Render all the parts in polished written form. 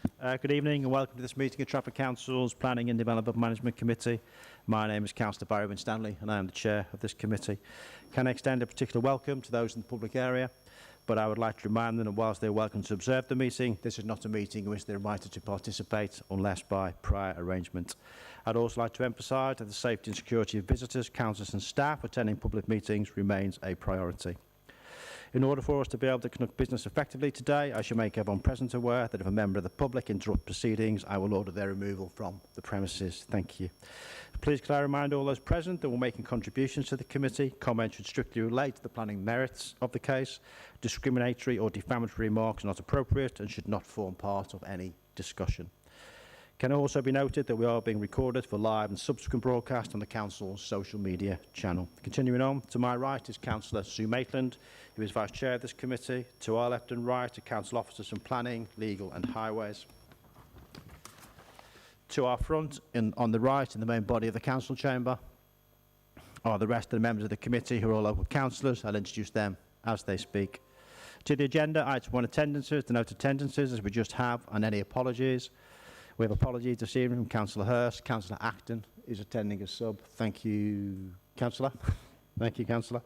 Good evening and welcome to this meeting of Trafford Council's Planning and Development Management Committee. My name is Councillor Barry Winstanley and I am the Chair of this committee. Can I extend a particular welcome to those in the public area, but I would like to remind them that whilst they are welcome to observe the meeting, this is not a meeting in which they are invited to participate unless by prior arrangement. I'd also like to emphasise that the safety and security of visitors, councillors and staff attending public meetings remains a priority. In order for us to be able to conduct business effectively today, I shall make everyone present aware that if a member of the public interrupts proceedings, I will order their removal from the premises. Thank you. Please could I remind all those present that we're making contributions to the committee. Comments should strictly relate to the planning merits of the case. Discriminatory or defamatory remarks are not appropriate and should not form part of any discussion. Can also be noted that we are being recorded for live and subsequent broadcast on the Council's social media channel. Continuing on, to my right is Councillor Sue Maitland, who is Vice Chair of this committee. To our left and right are Council Officers from Planning, Legal and Highways. To our front, on the right, in the main body of the Council chamber, are the rest of the members of the committee who are all local councillors. I'll introduce them as they speak. To the agenda, item 1, attendances. The note attendances, as we just have, and any apologies. We have apologies this evening from Councillor Hurst. Councillor Acton is attending as sub. Thank you, Councillor. Thank you, Councillor.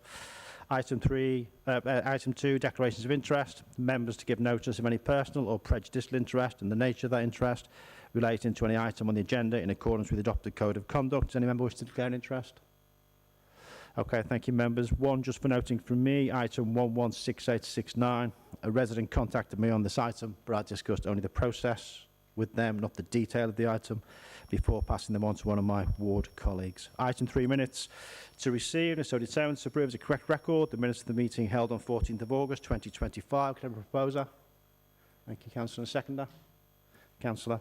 Item 2, declarations of interest. Members to give notice of any personal or prejudicial interest and the nature of that interest relating to any item on the agenda in accordance with the adopted code of conduct. Does any member wish to declare an interest? Okay, thank you, members. One, just for noting from me, item 116869. A resident contacted me on this item, but I discussed only the process with them, not the detail of the item, before passing them on to one of my ward colleagues. Item 3 minutes to receive and so determined to approve as a correct record the minutes of the meeting held on 14th of August 2025. Can I have a proposer? Thank you, Councillor. And seconder? Councillor.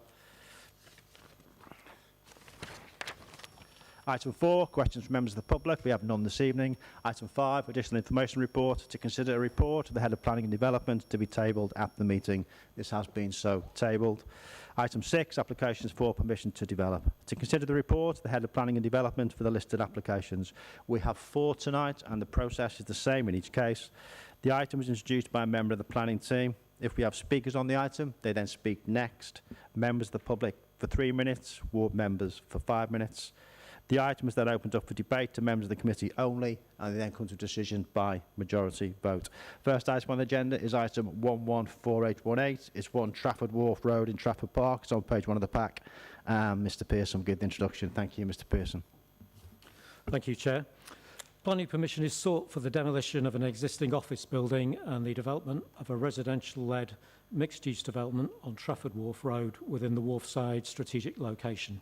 Item 4, questions from members of the public. We have none this evening. Item 5, additional information report. To consider a report of the Head of Planning and Development to be tabled at the meeting. This has been so tabled. Item 6, applications for permission to develop. To consider the report of the Head of Planning and Development for the listed applications. We have 4 tonight and the process is the same in each case. The item was introduced by a member of the planning team. If we have speakers on the item, they then speak next. Members of the public for 3 minutes, ward members for 5 minutes. The item is then opened up for debate to members of the committee only, and they then come to a decision by majority vote. First item on the agenda is item 114818. It's 1 Trafford Wharf Road in Trafford Park. It's on page 1 of the pack. Mr Pearson will give the introduction. Thank you, Mr Pearson. Thank you, Chair. Planning permission is sought for the demolition of an existing office building and the development of a residential-led mixed-use development on Trafford Wharf Road within the Wharfside strategic location.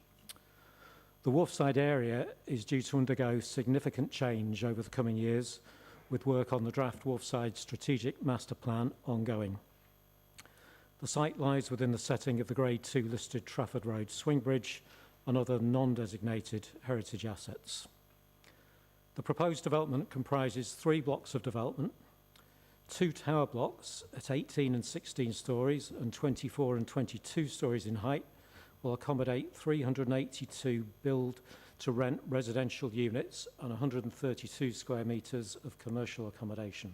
The Wharfside area is due to undergo significant change over the coming years, with work on the draft Wharfside Strategic Master Plan ongoing. The site lies within the setting of the Grade 2 listed Trafford Road swing bridge and other non-designated heritage assets. The proposed development comprises 3 blocks of development, 2 tower blocks at 18 and 16 stories and 24 and 22 stories in height, will accommodate 382 build-to-rent residential units and 132 square metres of commercial accommodation.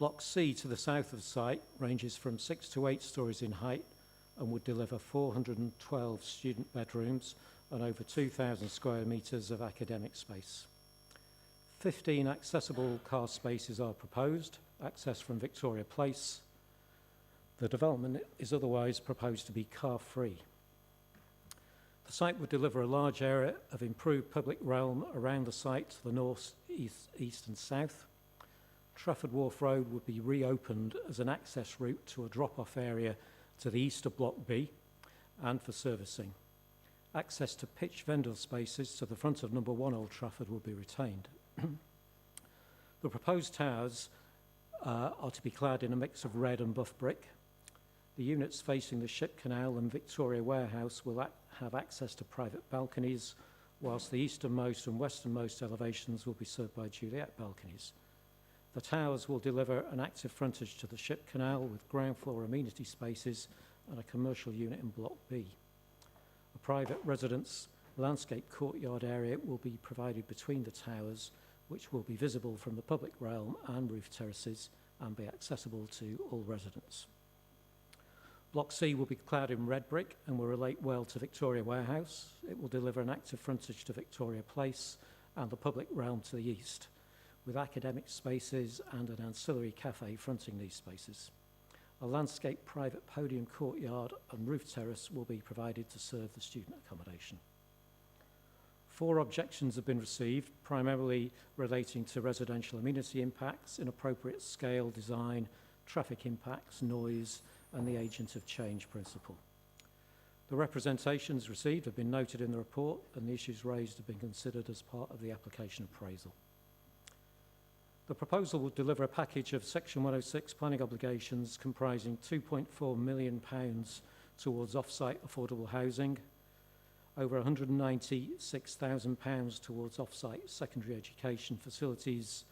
Block C to the south of the site ranges from 6 to 8 stories in height and would deliver 412 student bedrooms and over 2,000 square metres of academic space. 15 accessible car spaces are proposed, access from Victoria Place. The development is otherwise proposed to be car-free. The site would deliver a large area of improved public realm around the site to the north, east and south. Trafford Wharf Road would be reopened as an access route to a drop-off area to the east of Block B and for servicing. Access to pitch vendor spaces to the front of number 1 Old Trafford will be retained. The proposed towers are to be clad in a mix of red and buff brick. The units facing the Ship Canal and Victoria Warehouse will have access to private balconies, whilst the easternmost and westernmost elevations will be served by Juliet balconies. The towers will deliver an active frontage to the Ship Canal with ground floor amenity spaces and a commercial unit in Block B. A private residence landscape courtyard area will be provided between the towers, which will be visible from the public realm and roof terraces and be accessible to all residents. Block C will be clad in red brick and will relate well to Victoria Warehouse. It will deliver an active frontage to Victoria Place and the public realm to the east, with academic spaces and an ancillary cafe fronting these spaces. A landscape private podium courtyard and roof terrace will be provided to serve the student accommodation. 4 objections have been received, primarily relating to residential amenity impacts, inappropriate scale, design, traffic impacts, noise, and the agent of change principle. The representations received have been noted in the report, and the issues raised have been considered as part of the application appraisal. The proposal will deliver a package of Section 106 planning obligations comprising £2.4 million towards off-site affordable housing, over £196,000 towards off-site secondary education facilities,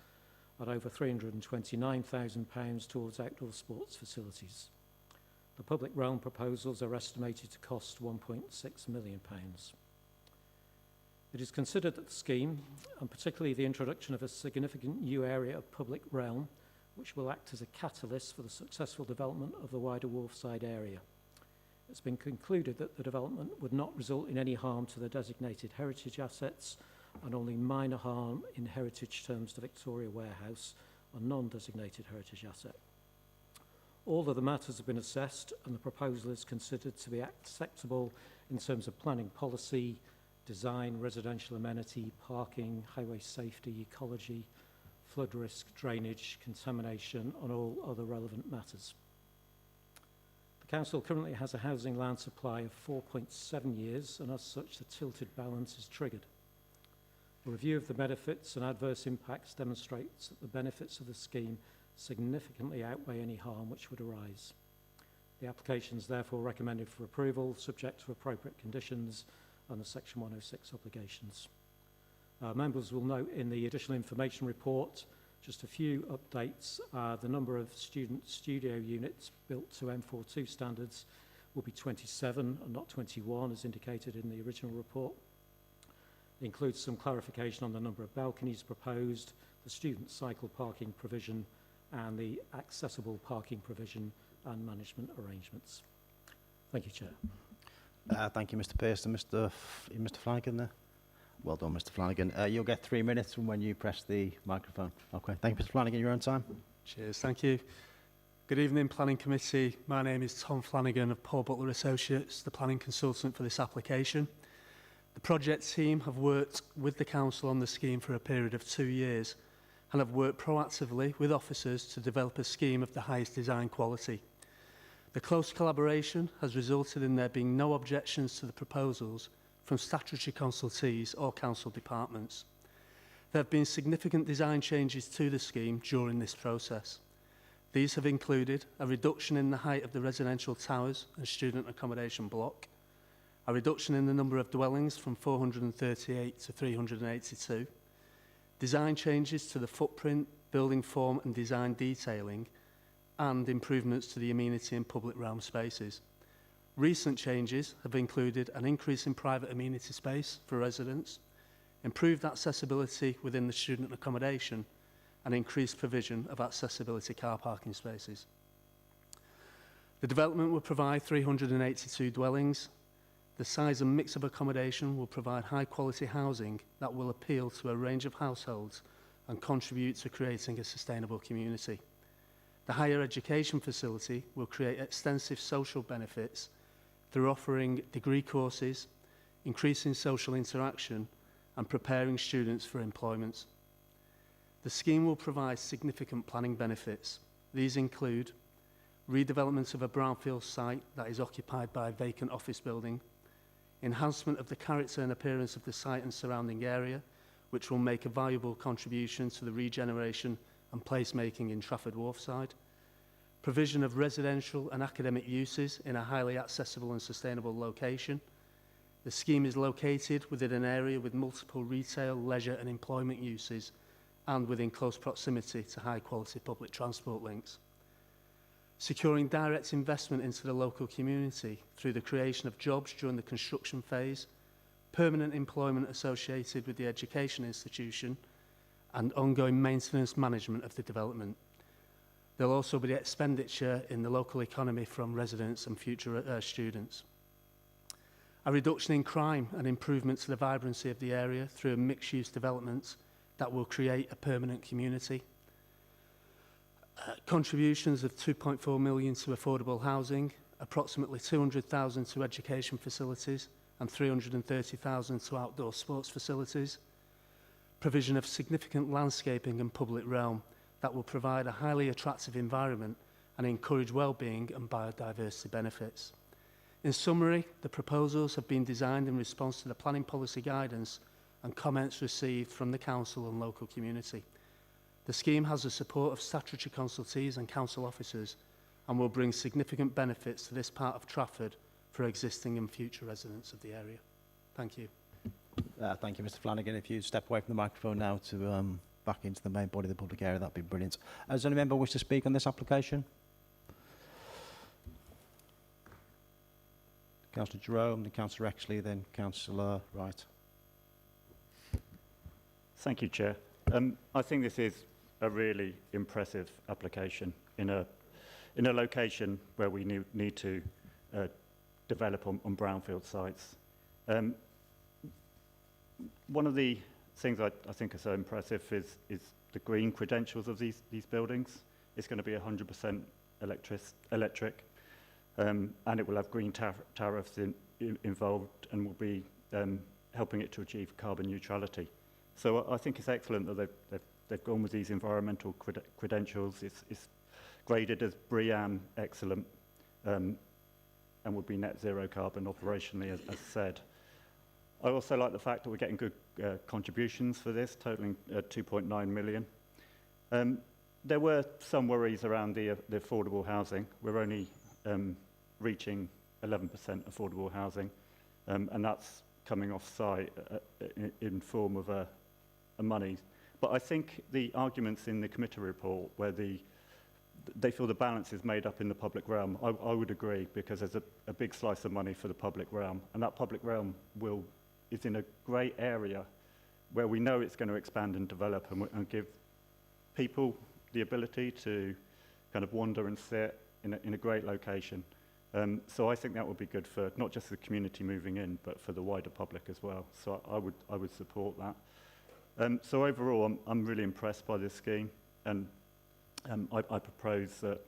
and over £329,000 towards outdoor sports facilities. The public realm proposals are estimated to cost £1.6 million. It is considered that the scheme, and particularly the introduction of a significant new area of public realm, which will act as a catalyst for the successful development of the wider Wharfside area. It's been concluded that the development would not result in any harm to the designated heritage assets and only minor harm in heritage terms to Victoria Warehouse, a non-designated heritage asset. All of the matters have been assessed and the proposal is considered to be acceptable in terms of planning policy, design, residential amenity, parking, highway safety, ecology, flood risk, drainage, contamination, and all other relevant matters. The Council currently has a housing land supply of 4.7 years, and as such the tilted balance is triggered. A review of the benefits and adverse impacts demonstrates that the benefits of the scheme significantly outweigh any harm which would arise. The application is therefore recommended for approval, subject to appropriate conditions and the Section 106 obligations. Members will note in the additional information report just a few updates. The number of student studio units built to M42 standards will be 27 and not 21 as indicated in the original report. It includes some clarification on the number of balconies proposed, the student cycle parking provision and the accessible parking provision and management arrangements. Thank you, Chair. Thank you, Mr. Pearson. Mr. Flanagan there? Well done, Mr. Flanagan. You'll get 3 minutes from when you press the microphone. Okay, thank you, Mr. Flanagan. Your own time. Cheers, thank you. Good evening, Planning Committee. My name is Tom Flanagan of Paul Butler Associates, the planning consultant for this application. The project team have worked with the Council on the scheme for a period of 2 years and have worked proactively with officers to develop a scheme of the highest design quality. The close collaboration has resulted in there being no objections to the proposals from statutory consultees or council departments. There have been significant design changes to the scheme during this process. These have included a reduction in the height of the residential towers and student accommodation block, a reduction in the number of dwellings from 438 to 382, design changes to the footprint, building form and design detailing, and improvements to the amenity and public realm spaces. Recent changes have included an increase in private amenity space for residents, improved accessibility within the student accommodation, and increased provision of accessibility car parking spaces. The development will provide 382 dwellings. The size and mix of accommodation will provide high quality housing that will appeal to a range of households and contribute to creating a sustainable community. The higher education facility will create extensive social benefits through offering degree courses, increasing social interaction and preparing students for employment. The scheme will provide significant planning benefits. These include redevelopment of a brownfield site that is occupied by a vacant office building, enhancement of the character and appearance of the site and surrounding area, which will make a valuable contribution to the regeneration and placemaking in Trafford Wharf side, provision of residential and academic uses in a highly accessible and sustainable location. The scheme is located within an area with multiple retail, leisure and employment uses and within close proximity to high quality public transport links. Securing direct investment into the local community through the creation of jobs during the construction phase, permanent employment associated with the education institution, and ongoing maintenance management of the development. There'll also be expenditure in the local economy from residents and future students. A reduction in crime and improvements to the vibrancy of the area through mixed-use developments that will create a permanent community. Contributions of 2.4 million to affordable housing, approximately 200,000 to education facilities and 330,000 to outdoor sports facilities. Provision of significant landscaping and public realm that will provide a highly attractive environment and encourage well-being and biodiversity benefits. In summary, the proposals have been designed in response to the planning policy guidance and comments received from the council and local community. The scheme has the support of statutory consultees and council officers and will bring significant benefits to this part of Trafford for existing and future residents of the area. Thank you. Thank you, Mr Flanagan. If you step away from the microphone now to back into the main body of the public area, that'd be brilliant. Does any member wish to speak on this application? Councillor Jerome, then Councillor Exley, then Councillor Wright. Thank you, Chair. I think this is a really impressive application in a location where we need to develop on brownfield sites. One of the things I think are so impressive is the green credentials of these buildings. It's going to be 100% electric, and it will have green tariffs involved and will be helping it to achieve carbon neutrality. So I think it's excellent that they've gone with these environmental credentials. It's graded as BREEAM excellent, and would be net zero carbon operationally, as said. I also like the fact that we're getting good contributions for this, totaling 2.9 million. There were some worries around the affordable housing. We're only reaching 11% affordable housing, and that's coming off site in form of a money. But I think the arguments in the committee report where they feel the balance is made up in the public realm, I would agree, because there's a big slice of money for the public realm, and that public realm is in a great area where we know it's going to expand and develop and give people the ability to kind of wander and sit in a great location. So I think that would be good for not just the community moving in, but for the wider public as well. So I would support that. So overall, I'm really impressed by this scheme, and I propose that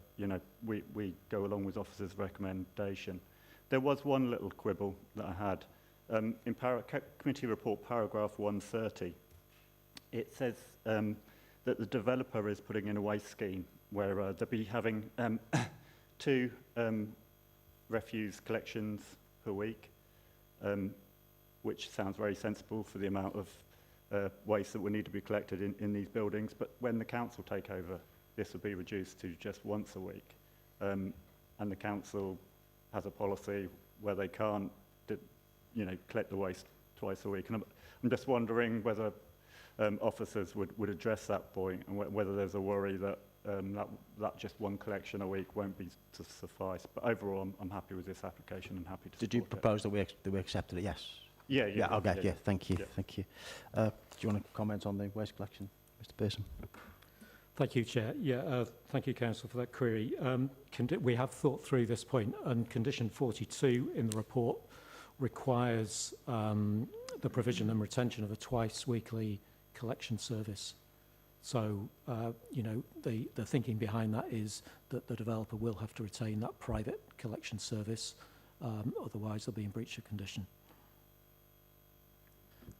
we go along with officer's recommendation. There was one little quibble that I had. In committee report paragraph 130, it says that the developer is putting in a waste scheme where they'll be having 2 refuse collections per week, which sounds very sensible for the amount of waste that will need to be collected in these buildings. But when the council take over, this will be reduced to just once a week. And the council has a policy where they can't collect the waste twice a week. And I'm just wondering whether officers would address that point, and whether there's a worry that that just one collection a week won't be to suffice. But overall, I'm happy with this application and happy to Did you propose that we accepted it? Yes. Yeah. Okay. Yeah. Thank you. Yeah. Thank you. Do you want to comment on the waste collection, Mr. Pearson? Thank you, Chair. Yeah, thank you, Council, for that query. We have thought through this point, and condition 42 in the report requires the provision and retention of a twice-weekly collection service. So, the thinking behind that is that the developer will have to retain that private collection service, otherwise they'll be in breach of condition.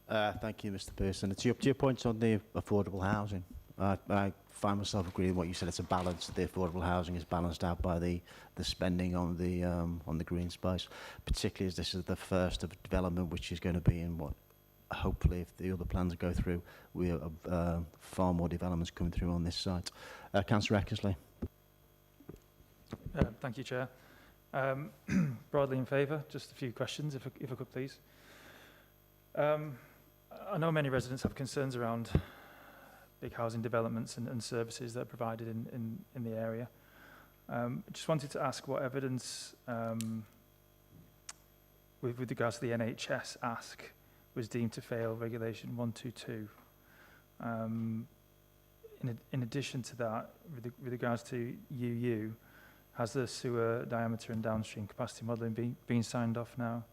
Thank you, Mr. Pearson. To your points on the affordable housing, I find myself agreeing with what you said. It's a balance. The affordable housing is balanced out by the spending on the green space, particularly as this is the first of a development which is going to be in what, hopefully, if the other plans go through, we have far more developments coming through on this site. Councillor Eckersley. Thank you, Chair. Broadly in favour. Just a few questions, if I could, please. I know many residents have concerns around big housing developments and services that are provided in the area. Just wanted to ask what evidence, with regards to the NHS ask, was deemed to fail Regulation 122. in addition to that, with regards to UU, has the sewer diameter and downstream capacity modelling been signed off now?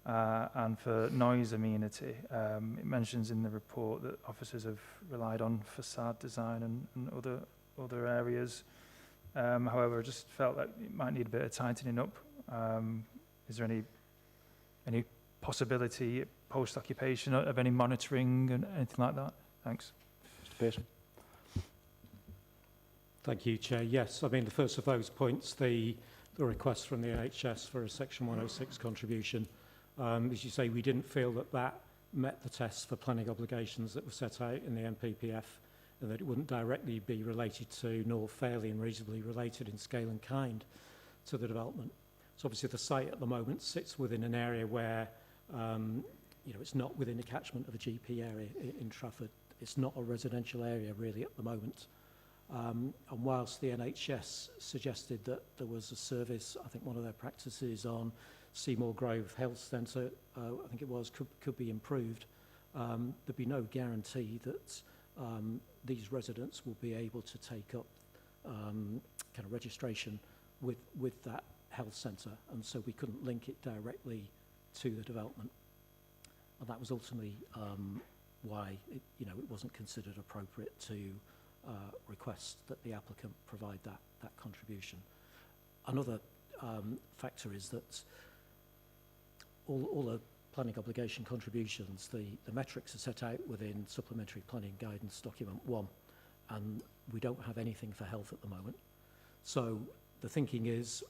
And for noise amenity, it mentions in the report that officers have relied on facade design and other areas. However, I just felt that it might need a bit of tightening up. Is there any possibility post-occupation of any monitoring and anything like that? Thanks. Mr Pearson. Thank you, Chair. Yes, I mean, the first of those points, the request from the NHS for a Section 106 contribution, as you say, we didn't feel that that met the tests for planning obligations that were set out in the MPPF, and that it wouldn't directly be related to, nor fairly and reasonably related in scale and kind to the development. So obviously the site at the moment sits within an area where, it's not within the catchment of a GP area in Trafford. It's not a residential area really at the moment. And whilst the NHS suggested that there was a service, I think one of their practices on Seymour Grove Health Centre, I think it was, could be improved, there'd be no guarantee that these residents will be able to take up kind of registration with that health centre, and so we couldn't link it directly to the development. And that was ultimately why it wasn't considered appropriate to request that the applicant provide that contribution. Another factor is that all the planning obligation contributions, the metrics are set out within Supplementary Planning Guidance Document 1, and we don't have anything for health at the moment. So the thinking is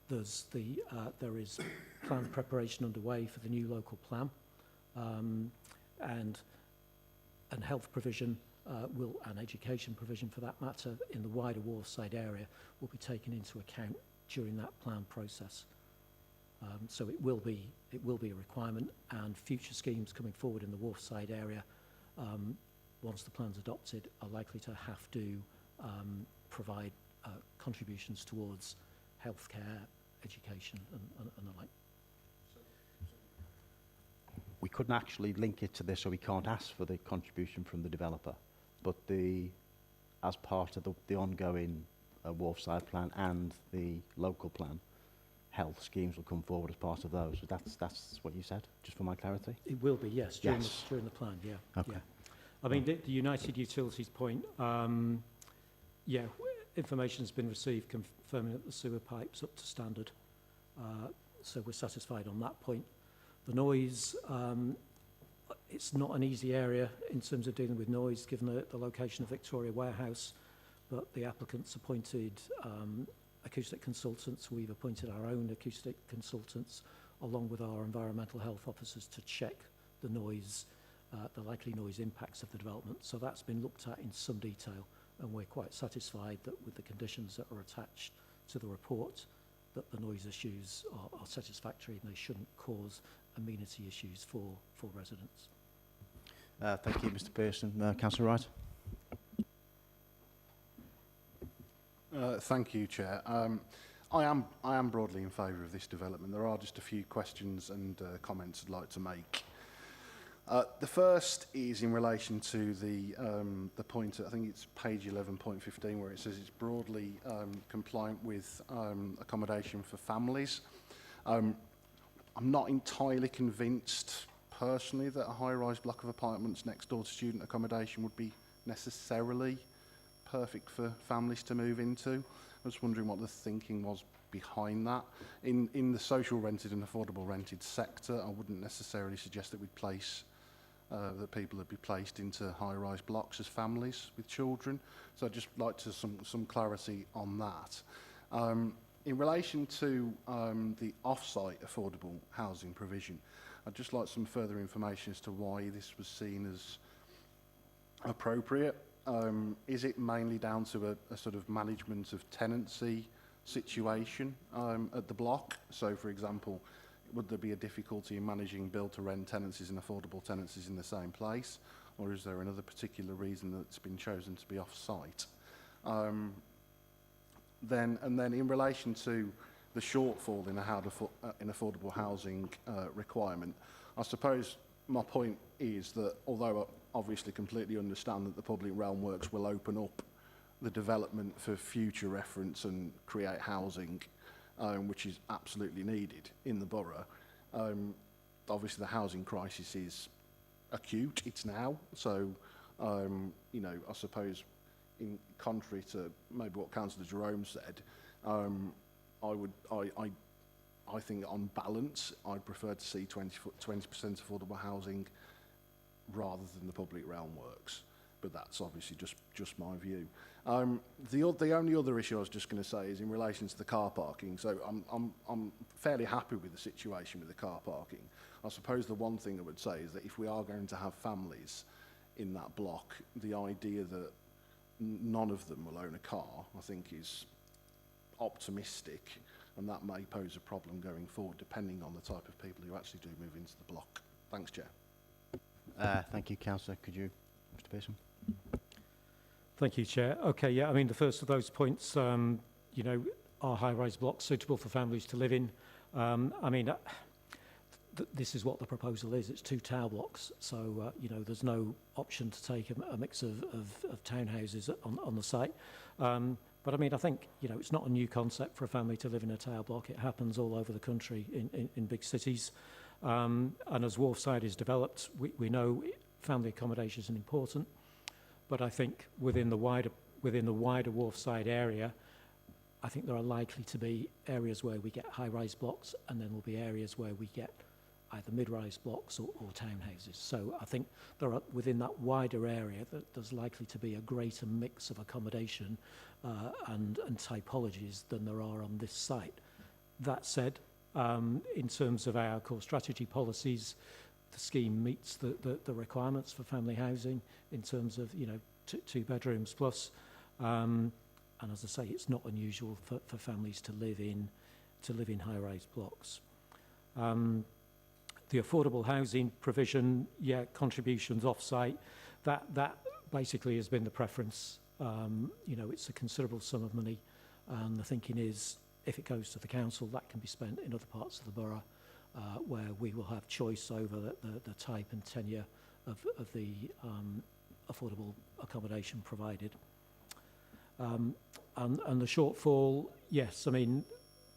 there is plan preparation underway for the new local plan, and health provision and education provision for that matter in the wider Wharfside area will be taken into account during that plan process. So it will be a requirement, and future schemes coming forward in the Wharfside area, once the plan's adopted, are likely to have to provide contributions towards healthcare, education and the like. We couldn't actually link it to this, so we can't ask for the contribution from the developer, but as part of the ongoing Wharfside plan and the local plan, health schemes will come forward as part of those. So that's what you said, just for my clarity? It will be, yes, during the plan, yeah. Okay. Yeah. I mean, the United Utilities point, information's been received confirming that the sewer pipe's up to standard. So we're satisfied on that point. The noise, it's not an easy area in terms of dealing with noise, given the location of Victoria Warehouse, but the applicant's appointed acoustic consultants. We've appointed our own acoustic consultants, along with our environmental health officers, to check the noise, the likely noise impacts of the development. So that's been looked at in some detail, and we're quite satisfied that with the conditions that are attached to the report, that the noise issues are satisfactory and they shouldn't cause amenity issues for residents. Thank you, Mr Pearson. Councillor Wright. Thank you, Chair. I am broadly in favour of this development. There are just a few questions and comments I'd like to make. The first is in relation to the point, I think it's page 11.15, where it says it's broadly compliant with accommodation for families. I'm not entirely convinced personally that a high-rise block of apartments next door to student accommodation would be necessarily perfect for families to move into. I was wondering what the thinking was behind that. In the social rented and affordable rented sector, I wouldn't necessarily suggest that we'd place that people would be placed into high-rise blocks as families with children. So I'd just like to some clarity on that. In relation to the off-site affordable housing provision, I'd just like some further information as to why this was seen as appropriate. Is it mainly down to a sort of management of tenancy situation at the block? So, for example, would there be a difficulty in managing build-to-rent tenancies and affordable tenancies in the same place? Or is there another particular reason that it's been chosen to be off-site? Then in relation to the shortfall in affordable housing requirement, I suppose my point is that although I obviously completely understand that the public realm works will open up the development for future reference and create housing, which is absolutely needed in the borough, obviously the housing crisis is acute, it's now, so you know, I suppose in contrary to maybe what Councillor Jerome said, I think on balance I'd prefer to see 20% affordable housing rather than the public realm works, but that's obviously just my view. The only other issue I was just going to say is in relation to the car parking. So I'm fairly happy with the situation with the car parking. I suppose the one thing I would say is that if we are going to have families in that block, the idea that none of them will own a car, I think is optimistic, and that may pose a problem going forward depending on the type of people who actually do move into the block. Thanks, Chair. Thank you, Councillor. Could you, Mr Pearson? Thank you, Chair. Okay, yeah, I mean, the first of those points, you know, are high-rise blocks suitable for families to live in? I mean, this is what the proposal is. It's 2 tower blocks, so, you know, there's no option to take a mix of townhouses on the site. But I mean, I think, you know, it's not a new concept for a family to live in a tower block. It happens all over the country in big cities. And as Wharfside is developed, we know family accommodation is important. But I think within the wider Wharfside area, I think there are likely to be areas where we get high-rise blocks, and then there'll be areas where we get either mid-rise blocks or townhouses. So I think there are, within that wider area, that there's likely to be a greater mix of accommodation and typologies than there are on this site. That said, in terms of our core strategy policies, the scheme meets the requirements for family housing in terms of, you know, 2 bedrooms plus. And as I say, it's not unusual for families to live in high-rise blocks. The affordable housing provision, yeah, contributions off-site, that basically has been the preference. You know, it's a considerable sum of money, and the thinking is, if it goes to the council, that can be spent in other parts of the borough, where we will have choice over the type and tenure of the affordable accommodation provided. And the shortfall, yes, I mean,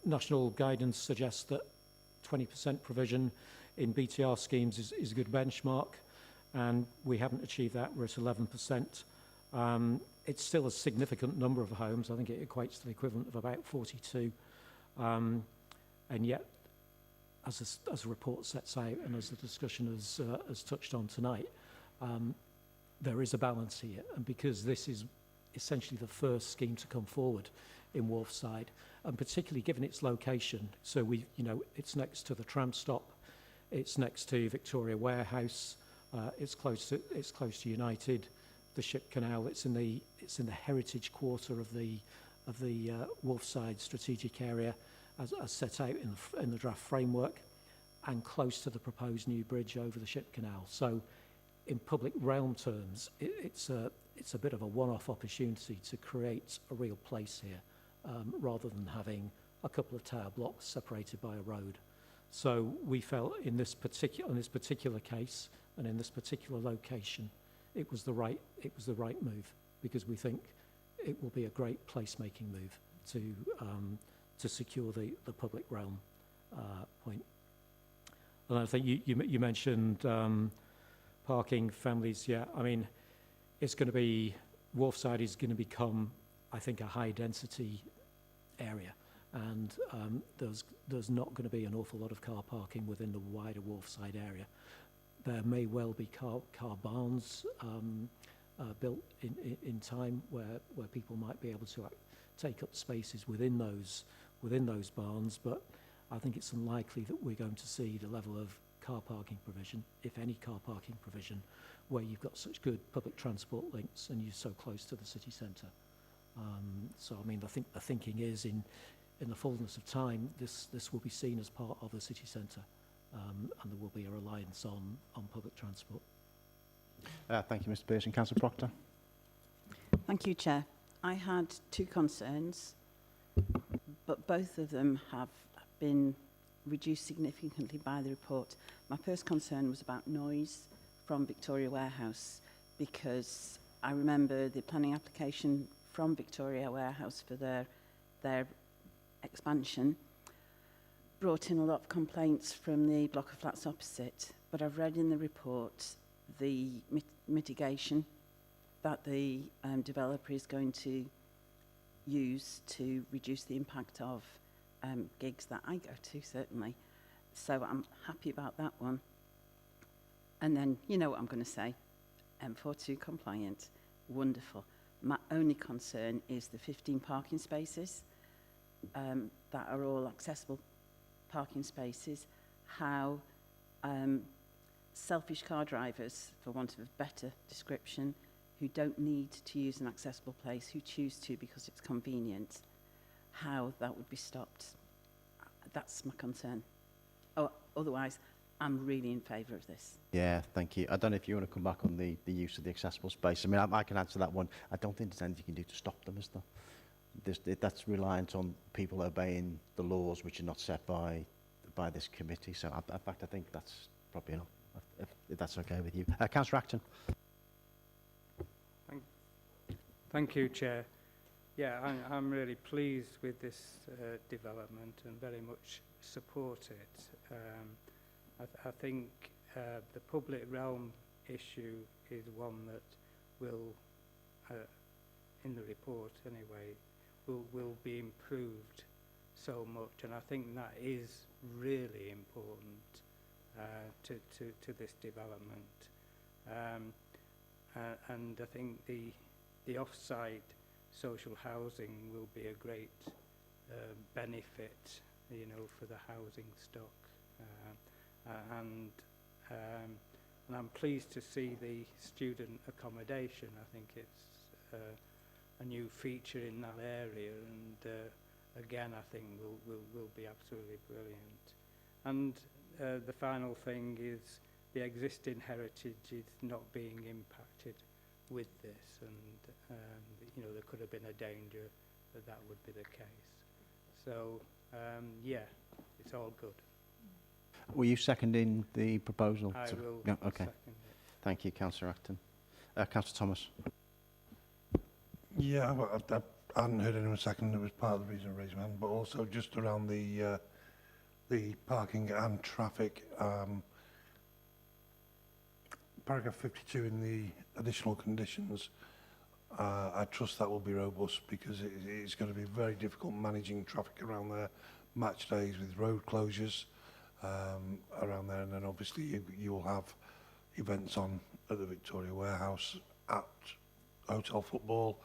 national guidance suggests that 20% provision in BTR schemes is a good benchmark, and we haven't achieved that. We're at 11%. It's still a significant number of homes. I think it equates to the equivalent of about 42. And yet, as the report sets out and as the discussion has touched on tonight, there is a balance here. And because this is essentially the first scheme to come forward in Wharfside, and particularly given its location, so it's next to the tram stop, it's next to Victoria Warehouse, it's close to United, the Ship Canal. It's in the heritage quarter of the Wharfside strategic area, as set out in the draft framework, and close to the proposed new bridge over the Ship Canal. So, in public realm terms, it's a bit of a one-off opportunity to create a real place here, rather than having a couple of tower blocks separated by a road. So we felt in this particular case and in this particular location, it was the right move, because we think it will be a great placemaking move to secure the public realm point. And I think you mentioned parking families. Yeah, I mean, it's going to be, Wharfside is going to become, I think, a high density area, and there's not going to be an awful lot of car parking within the wider Wharfside area. There may well be car barns built in time where people might be able to take up spaces within those barns, but I think it's unlikely that we're going to see the level of car parking provision, if any car parking provision, where you've got such good public transport links and you're so close to the city centre. So I mean, I think the thinking is in the fullness of time, this will be seen as part of the city centre, and there will be a reliance on public transport. Thank you, Mr Pearson. Councillor Proctor. Thank you, Chair. I had 2 concerns, but both of them have been reduced significantly by the report. My first concern was about noise from Victoria Warehouse, because I remember the planning application from Victoria Warehouse for their expansion brought in a lot of complaints from the block of flats opposite, but I've read in the report the mitigation that the developer is going to use to reduce the impact of gigs that I go to, certainly. So I'm happy about that one. And then, you know what I'm going to say, M42 compliant, wonderful. My only concern is the 15 parking spaces that are all accessible parking spaces. How selfish car drivers, for want of a better description, who don't need to use an accessible place, who choose to because it's convenient, how that would be stopped. That's my concern. Oh, otherwise, I'm really in favour of this. Yeah, thank you. I don't know if you want to come back on the use of the accessible space. I mean, I can answer that one. I don't think there's anything you can do to stop them, is there? That's reliant on people obeying the laws which are not set by this committee. So, in fact, I think that's probably enough, if that's okay with you. Councillor Acton. Thank you, Chair. Yeah, I'm really pleased with this development and very much support it. I think the public realm issue is one that will, in the report anyway, will be improved so much, and I think that is really important to this development. And I think the off-site social housing will be a great benefit, you know, for the housing stock. And I'm pleased to see the student accommodation. I think it's a new feature in that area, and again, I think will be absolutely brilliant. And the final thing is the existing heritage is not being impacted with this, and you know, there could have been a danger that would be the case. So yeah, it's all good. Were you seconding the proposal? I will Yeah, okay. second it. Thank you, Councillor Acton. Councillor Thomas. Yeah, well, I hadn't heard anyone second. It was part of the reason I raised my hand, but also just around the parking and traffic. Paragraph 52 in the additional conditions, I trust that will be robust, because it's going to be very difficult managing traffic around there, match days with road closures around there, and then obviously you will have events on at the Victoria Warehouse, at Hotel Football,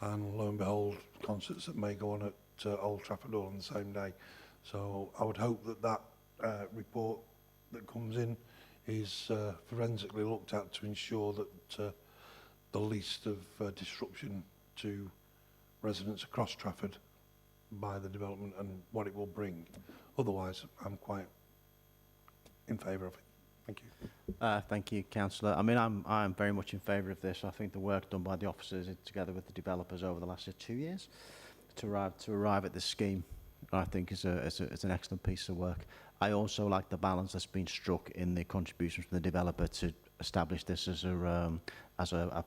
and lo and behold, concerts that may go on at Old Trafford Hall on the same day. So I would hope that report that comes in is forensically looked at to ensure that the least of disruption to residents across Trafford by the development and what it will bring. Otherwise, I'm quite in favour of it. Thank you. Thank you, Councillor. I mean, I'm very much in favour of this. I think the work done by the officers together with the developers over the last 2 years to arrive at this scheme, I think is an excellent piece of work. I also like the balance that's been struck in the contributions from the developer to establish this as a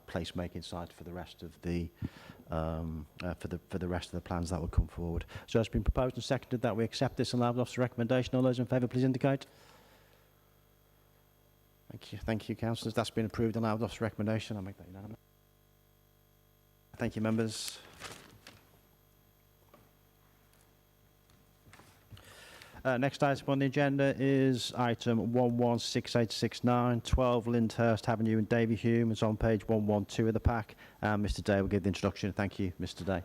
placemaking site for the rest of the for the rest of the plans that will come forward. So it's been proposed and seconded that we accept this and allow the officer's recommendation. All those in favour, please indicate. Thank you, councillors. That's been approved and allowed the officer's recommendation. I'll make that unanimous. Thank you, members. Next item on the agenda is item 116869, 12 Lyndhurst Avenue in Davyhulme. It's on page 112 of the pack. Mr. Day will give the introduction. Thank you, Mr. Day.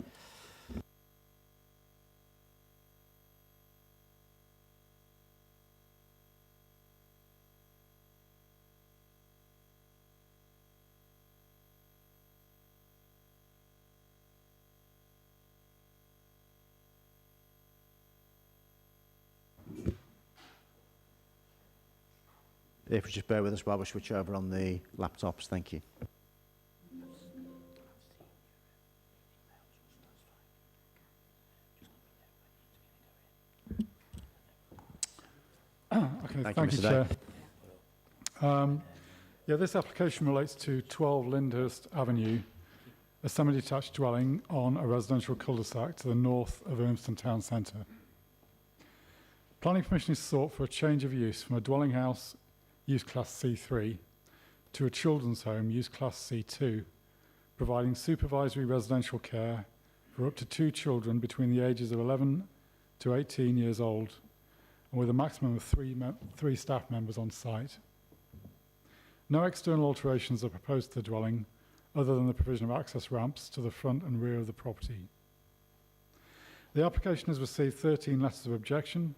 If you just bear with us while we switch over on the laptops, thank you. Okay, Thank you, Mr. Chair. Yeah, this application relates to 12 Lyndhurst Avenue, a semi-detached dwelling on a residential cul-de-sac to the north of Urmston Town Centre. Planning permission is sought for a change of use from a dwelling house, use class C3, to a children's home, use class C2, providing supervisory residential care for up to 2 children between the ages of 11 to 18 years old, and with a maximum of 3 staff members on site. No external alterations are proposed to the dwelling, other than the provision of access ramps to the front and rear of the property. The application has received 13 letters of objection,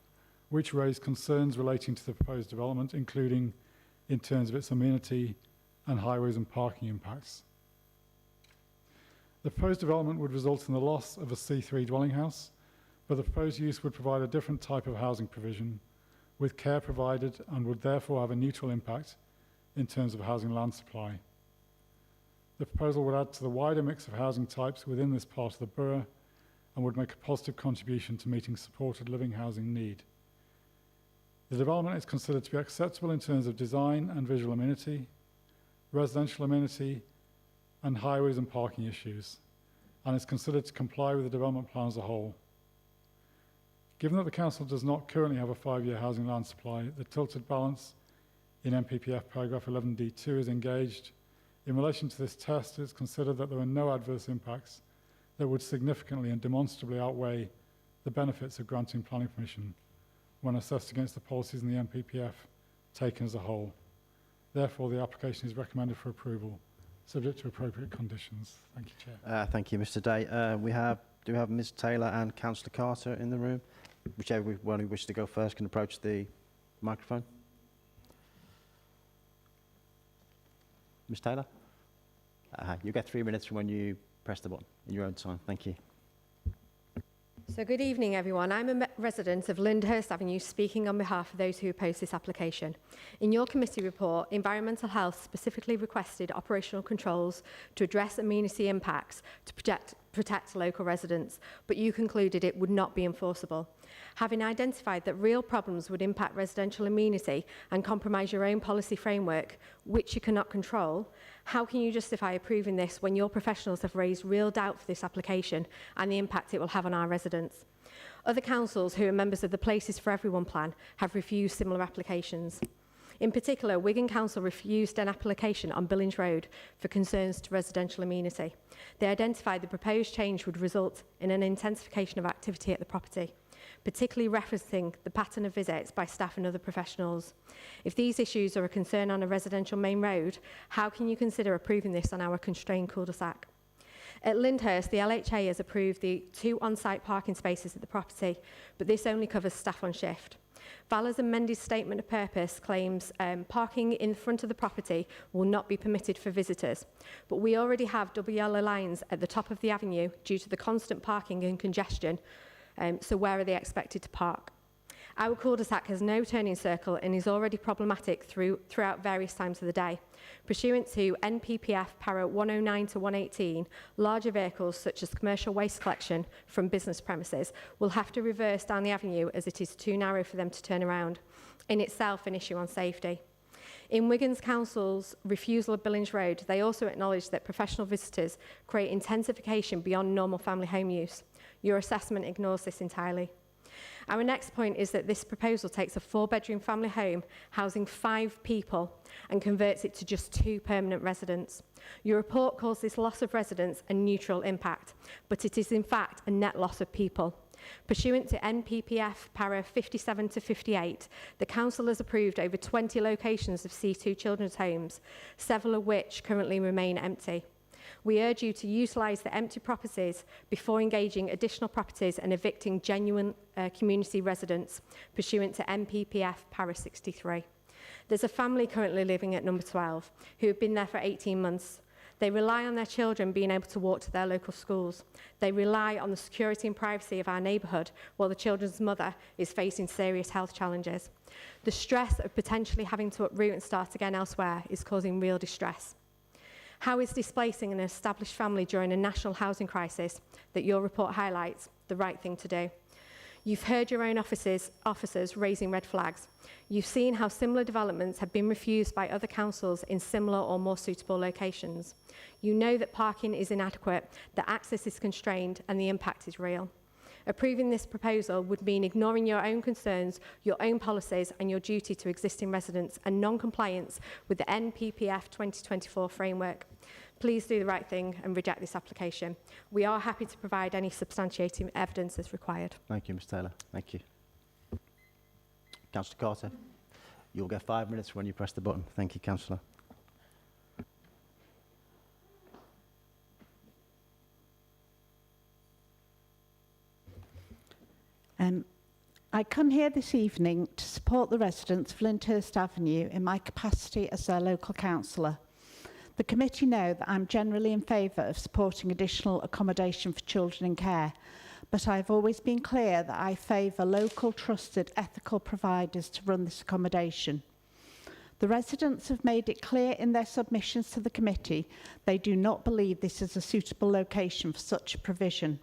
which raise concerns relating to the proposed development, including in terms of its amenity and highways and parking impacts. The proposed development would result in the loss of a C3 dwelling house, but the proposed use would provide a different type of housing provision, with care provided, and would therefore have a neutral impact in terms of housing land supply. The proposal would add to the wider mix of housing types within this part of the borough and would make a positive contribution to meeting supported living housing need. The development is considered to be acceptable in terms of design and visual amenity, residential amenity, and highways and parking issues, and is considered to comply with the development plan as a whole. Given that the council does not currently have a 5-year housing land supply, the tilted balance in MPPF paragraph 11D2 is engaged. In relation to this test, it is considered that there are no adverse impacts that would significantly and demonstrably outweigh the benefits of granting planning permission when assessed against the policies in the MPPF taken as a whole. Therefore, the application is recommended for approval, subject to appropriate conditions. Thank you, Chair. Thank you, Mr. Day. Do we have Ms. Taylor and Councillor Carter in the room? Whichever one who wishes to go first can approach the microphone. Ms. Taylor? You get 3 minutes from when you press the button in your own time. Thank you. So good evening, everyone. I'm a resident of Lyndhurst Avenue, speaking on behalf of those who oppose this application. In your committee report, Environmental Health specifically requested operational controls to address amenity impacts to protect local residents, but you concluded it would not be enforceable. Having identified that real problems would impact residential amenity and compromise your own policy framework, which you cannot control, how can you justify approving this when your professionals have raised real doubt for this application and the impact it will have on our residents? Other councils who are members of the Places for Everyone plan have refused similar applications. In particular, Wigan Council refused an application on Billings Road for concerns to residential amenity. They identified the proposed change would result in an intensification of activity at the property, particularly referencing the pattern of visits by staff and other professionals. If these issues are a concern on a residential main road, how can you consider approving this on our constrained cul-de-sac? At Lyndhurst, the LHA has approved the 2 on-site parking spaces at the property, but this only covers staff on shift. Vala's amended statement of purpose claims parking in front of the property will not be permitted for visitors, but we already have double yellow lines at the top of the avenue due to the constant parking and congestion, so where are they expected to park? Our cul-de-sac has no turning circle and is already problematic throughout various times of the day. Pursuant to NPPF para 109 to 118, larger vehicles such as commercial waste collection from business premises will have to reverse down the avenue as it is too narrow for them to turn around, in itself an issue on safety. In Wigan's Council's refusal of Billings Road, they also acknowledged that professional visitors create intensification beyond normal family home use. Your assessment ignores this entirely. Our next point is that this proposal takes a 4-bedroom family home housing 5 people and converts it to just 2 permanent residents. Your report calls this loss of residents a neutral impact, but it is in fact a net loss of people. Pursuant to NPPF para 57 to 58, the council has approved over 20 locations of C2 children's homes, several of which currently remain empty. We urge you to utilise the empty properties before engaging additional properties and evicting genuine community residents pursuant to NPPF para 63. There's a family currently living at number 12 who have been there for 18 months. They rely on their children being able to walk to their local schools. They rely on the security and privacy of our neighbourhood while the children's mother is facing serious health challenges. The stress of potentially having to uproot and start again elsewhere is causing real distress. How is displacing an established family during a national housing crisis that your report highlights the right thing to do? You've heard your own officers raising red flags. You've seen how similar developments have been refused by other councils in similar or more suitable locations. You know that parking is inadequate, that access is constrained, and the impact is real. Approving this proposal would mean ignoring your own concerns, your own policies, and your duty to existing residents and non-compliance with the NPPF 2024 framework. Please do the right thing and reject this application. We are happy to provide any substantiating evidence as required. Thank you, Ms Taylor. Thank you. Councillor Carter, you'll get 5 minutes when you press the button. Thank you, Councillor. I come here this evening to support the residents of Lyndhurst Avenue in my capacity as their local councillor. The committee know that I'm generally in favour of supporting additional accommodation for children in care, but I've always been clear that I favour local, trusted, ethical providers to run this accommodation. The residents have made it clear in their submissions to the committee they do not believe this is a suitable location for such a provision.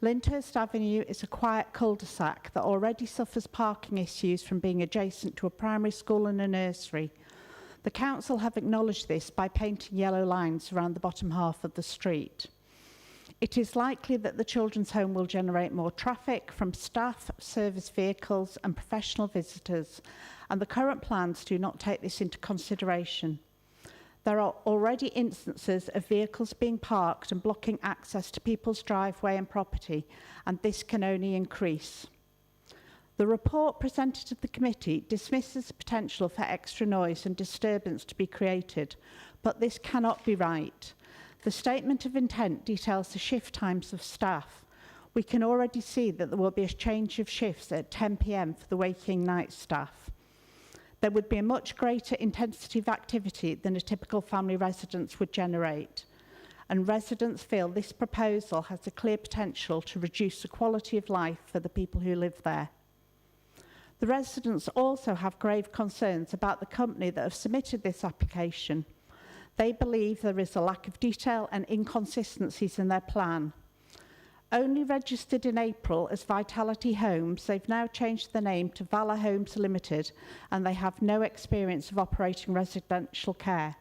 Lyndhurst Avenue is a quiet cul-de-sac that already suffers parking issues from being adjacent to a primary school and a nursery. The council have acknowledged this by painting yellow lines around the bottom half of the street. It is likely that the children's home will generate more traffic from staff, service vehicles and professional visitors, and the current plans do not take this into consideration. There are already instances of vehicles being parked and blocking access to people's driveway and property, and this can only increase. The report presented to the committee dismisses the potential for extra noise and disturbance to be created, but this cannot be right. The statement of intent details the shift times of staff. We can already see that there will be a change of shifts at 10 p.m. for the waking night staff. There would be a much greater intensity of activity than a typical family residence would generate, and residents feel this proposal has a clear potential to reduce the quality of life for the people who live there. The residents also have grave concerns about the company that have submitted this application. They believe there is a lack of detail and inconsistencies in their plan. Only registered in April as Vitality Homes, they've now changed the name to Valor Homes Limited, and they have no experience of operating residential care.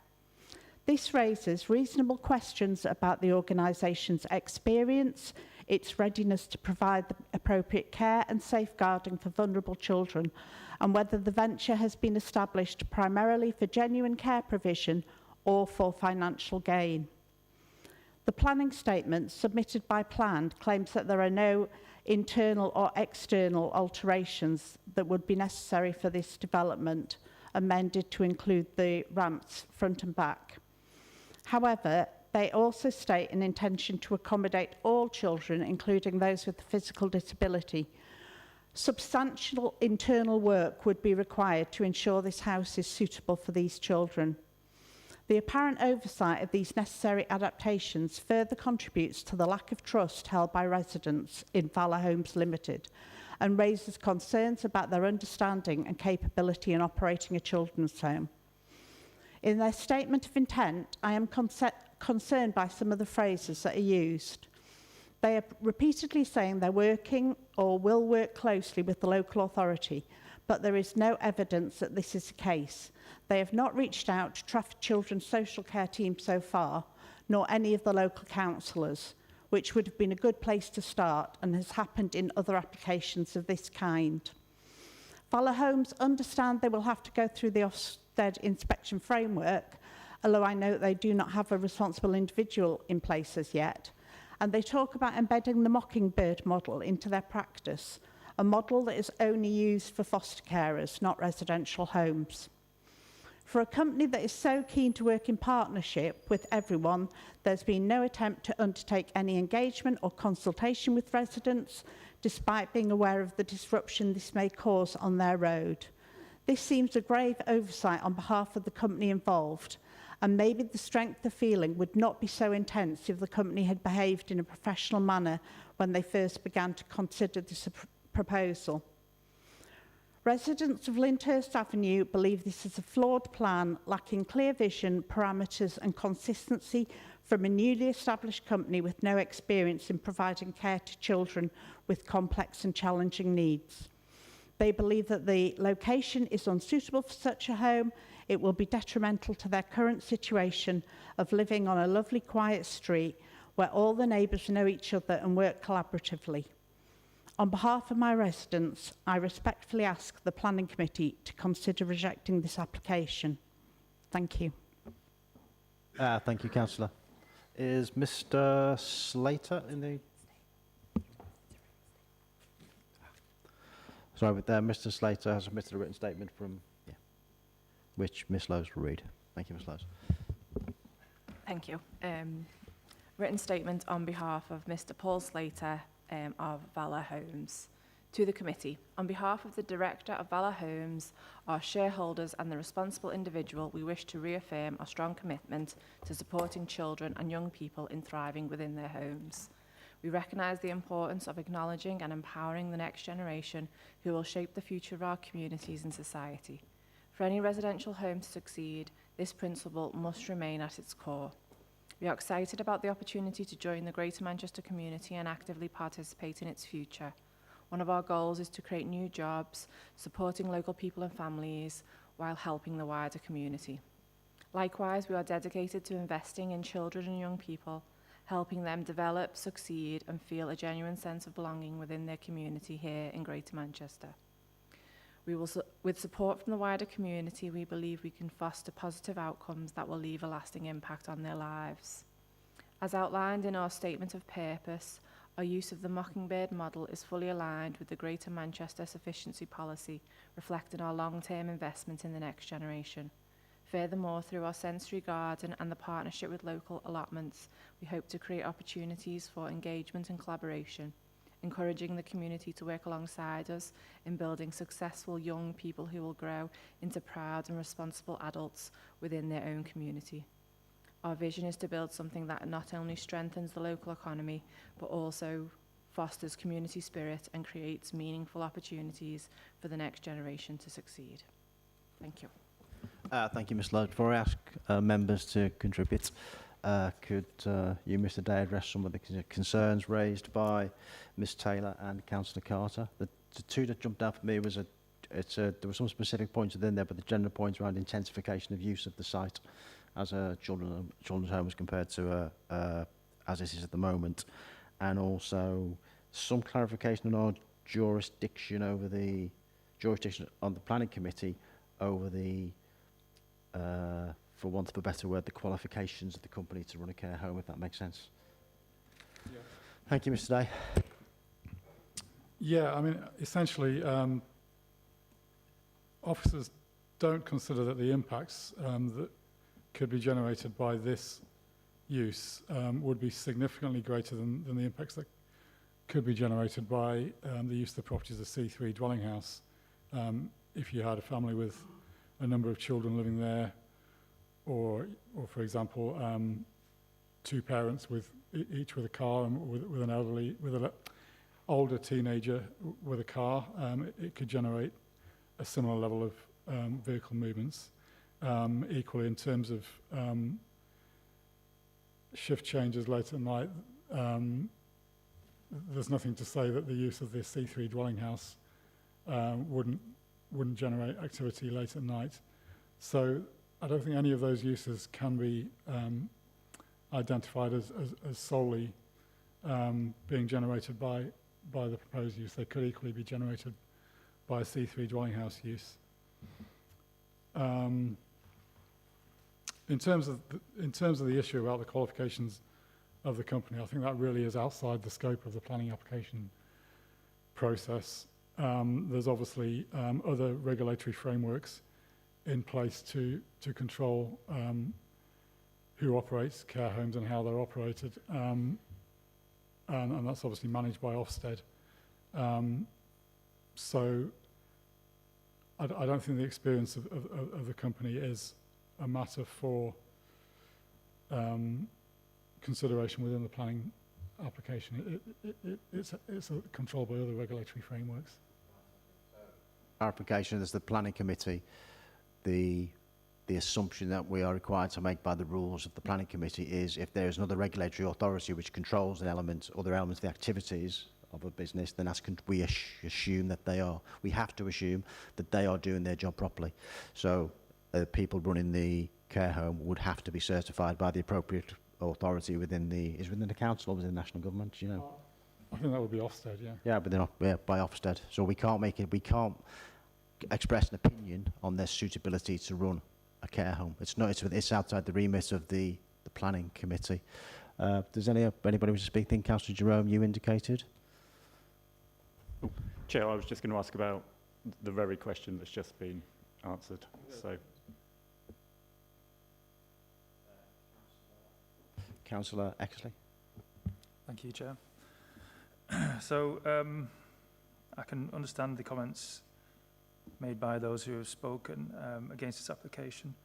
This raises reasonable questions about the organisation's experience, its readiness to provide the appropriate care and safeguarding for vulnerable children, and whether the venture has been established primarily for genuine care provision or for financial gain. The planning statement submitted by Planned claims that there are no internal or external alterations that would be necessary for this development, amended to include the ramps front and back. However, they also state an intention to accommodate all children, including those with a physical disability. Substantial internal work would be required to ensure this house is suitable for these children. The apparent oversight of these necessary adaptations further contributes to the lack of trust held by residents in Valor Homes Limited and raises concerns about their understanding and capability in operating a children's home. In their statement of intent, I am concerned by some of the phrases that are used. They are repeatedly saying they're working or will work closely with the local authority, but there is no evidence that this is the case. They have not reached out to Trafford Children's social care team so far, nor any of the local councillors, which would have been a good place to start and has happened in other applications of this kind. Valor Homes understand they will have to go through the Ofsted inspection framework, although I know they do not have a responsible individual in place as yet, and they talk about embedding the Mockingbird model into their practice, a model that is only used for foster carers, not residential homes. For a company that is so keen to work in partnership with everyone, there's been no attempt to undertake any engagement or consultation with residents, despite being aware of the disruption this may cause on their road. This seems a grave oversight on behalf of the company involved, and maybe the strength of feeling would not be so intense if the company had behaved in a professional manner when they first began to consider this proposal. Residents of Lyndhurst Avenue believe this is a flawed plan, lacking clear vision, parameters and consistency from a newly established company with no experience in providing care to children with complex and challenging needs. They believe that the location is unsuitable for such a home. It will be detrimental to their current situation of living on a lovely quiet street where all the neighbours know each other and work collaboratively. On behalf of my residents, I respectfully ask the Planning Committee to consider rejecting this application. Thank you. Thank you, Councillor. Is Mr. Slater in the... Sorry, but Mr. Slater has submitted a written statement from, which Ms. Lowes will read. Thank you, Ms. Lowes. Thank you. Written statement on behalf of Mr. Paul Slater of Valor Homes. To the committee, on behalf of the Director of Valor Homes, our shareholders and the responsible individual, we wish to reaffirm our strong commitment to supporting children and young people in thriving within their homes. We recognise the importance of acknowledging and empowering the next generation who will shape the future of our communities and society. For any residential home to succeed, this principle must remain at its core. We are excited about the opportunity to join the Greater Manchester community and actively participate in its future. One of our goals is to create new jobs, supporting local people and families, while helping the wider community. Likewise, we are dedicated to investing in children and young people, helping them develop, succeed, and feel a genuine sense of belonging within their community here in Greater Manchester. With support from the wider community, we believe we can foster positive outcomes that will leave a lasting impact on their lives. As outlined in our statement of purpose, our use of the Mockingbird model is fully aligned with the Greater Manchester Sufficiency Policy, reflecting our long-term investment in the next generation. Furthermore, through our sensory garden and the partnership with local allotments, we hope to create opportunities for engagement and collaboration, encouraging the community to work alongside us in building successful young people who will grow into proud and responsible adults within their own community. Our vision is to build something that not only strengthens the local economy, but also fosters community spirit and creates meaningful opportunities for the next generation to succeed. Thank you. Thank you, Ms. Lodge. Before I ask members to contribute, could you, Mr. Day, address some of the concerns raised by Ms. Taylor and Councillor Carter? The two that jumped out for me was there were some specific points within there, but the general points around intensification of use of the site as a children's home as compared to as it is at the moment, and also some clarification on our jurisdiction on the planning committee over the for want of a better word, the qualifications of the company to run a care home, if that makes sense. Yeah. Thank you, Mr. Day. Yeah, I mean, essentially, officers don't consider that the impacts that could be generated by this use would be significantly greater than the impacts that could be generated by the use of the property as a C3 dwelling house. If you had a family with a number of children living there, or for example, two parents with each with a car and with an older teenager with a car, it could generate a similar level of vehicle movements. Equally, in terms of shift changes late at night, there's nothing to say that the use of this C3 dwelling house wouldn't generate activity late at night. So I don't think any of those uses can be identified as solely being generated by the proposed use. They could equally be generated by a C3 dwelling house use. In terms of the issue about the qualifications of the company, I think that really is outside the scope of the planning application process. There's obviously other regulatory frameworks in place to control who operates care homes and how they're operated, and that's obviously managed by Ofsted. So I don't think the experience of the company is a matter for consideration within the planning application. It's controlled by other regulatory frameworks. Clarification, as the planning committee, the the assumption that we are required to make by the rules of the planning committee is if there is another regulatory authority which controls an element, other elements of the activities of a business, then we assume that they are. We have to assume that they are doing their job properly. So people running the care home would have to be certified by the appropriate authority within the council or within the national government. You know. I think that would be Ofsted, yeah. Yeah, but they're not by Ofsted. So we can't express an opinion on their suitability to run a care home. It's outside the remit of the planning committee. Does anybody wish to speak? I think Councillor Jerome, you indicated. Chair, I was just going to ask about the very question that's just been answered. So, Councillor Exley. Thank you, Chair. So, I can understand the comments made by those who have spoken against this application,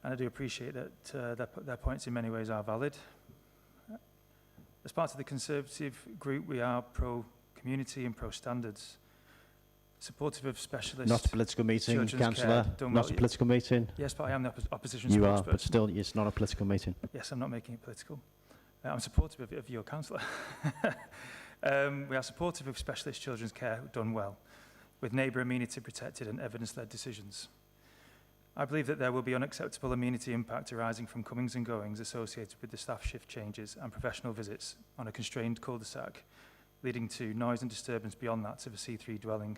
and I do appreciate that their points in many ways are valid. As part of the Conservative group, we are pro-community and pro-standards, supportive of specialists. Not a political meeting, Councillor. Not a political meeting. Yes, but I am the opposition spokesperson. You are, spokesperson. but still, it's not a political meeting. Yes, I'm not making it political. I'm supportive of your councillor. We are supportive of specialist children's care done well, with neighbour amenity protected and evidence-led decisions. I believe that there will be unacceptable amenity impact arising from comings and goings associated with the staff shift changes and professional visits on a constrained cul-de-sac, leading to noise and disturbance beyond that of a C3 dwelling.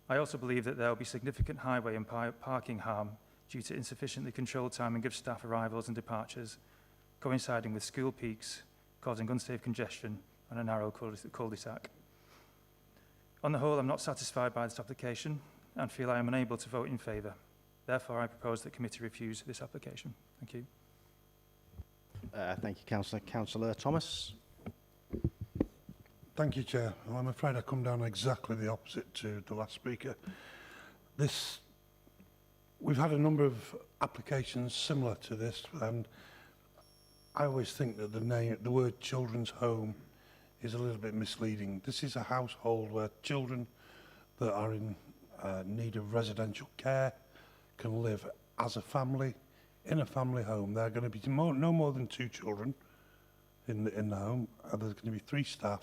I also believe that there will be significant highway and parking harm due to insufficiently controlled timing of staff arrivals and departures, coinciding with school peaks, causing unsafe congestion on a narrow cul-de-sac. On the whole, I'm not satisfied by this application and feel I am unable to vote in favour. Therefore, I propose that committee refuse this application. Thank you. Thank you, Councillor. Councillor Thomas. Thank you, Chair. Well, I'm afraid I come down exactly the opposite to the last speaker. We've had a number of applications similar to this, and I always think that the word children's home is a little bit misleading. This is a household where children that are in need of residential care can live as a family in a family home. There are going to be no more than 2 children in the home. There's going to be 3 staff,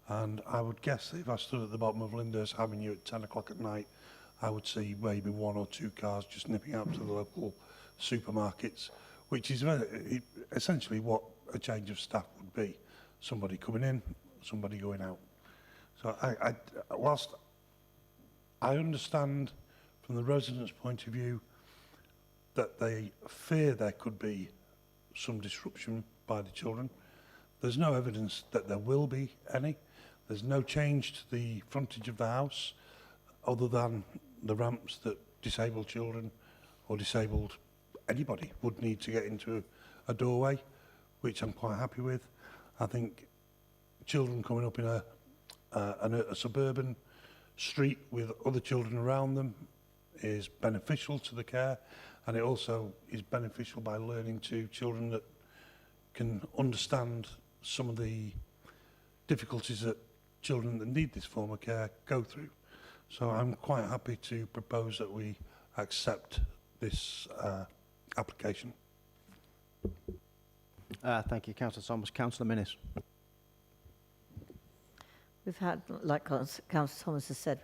and I would guess that if I stood at the bottom of Lyndhurst Avenue at 10 o'clock at night, I would see maybe 1 or 2 cars just nipping out to the local supermarkets, which is essentially what a change of staff would be. Somebody coming in, somebody going out. So whilst I understand from the residents' point of view that they fear there could be some disruption by the children, there's no evidence that there will be any. There's no change to the frontage of the house other than the ramps that disabled children or disabled anybody would need to get into a doorway, which I'm quite happy with. I think children coming up in a suburban street with other children around them is beneficial to the care, and it also is beneficial by learning to children that can understand some of the difficulties that children that need this form of care go through. So I'm quite happy to propose that we accept this application. Thank you, Councillor Thomas. Councillor Minnis. We've had, like Councillor Thomas has said,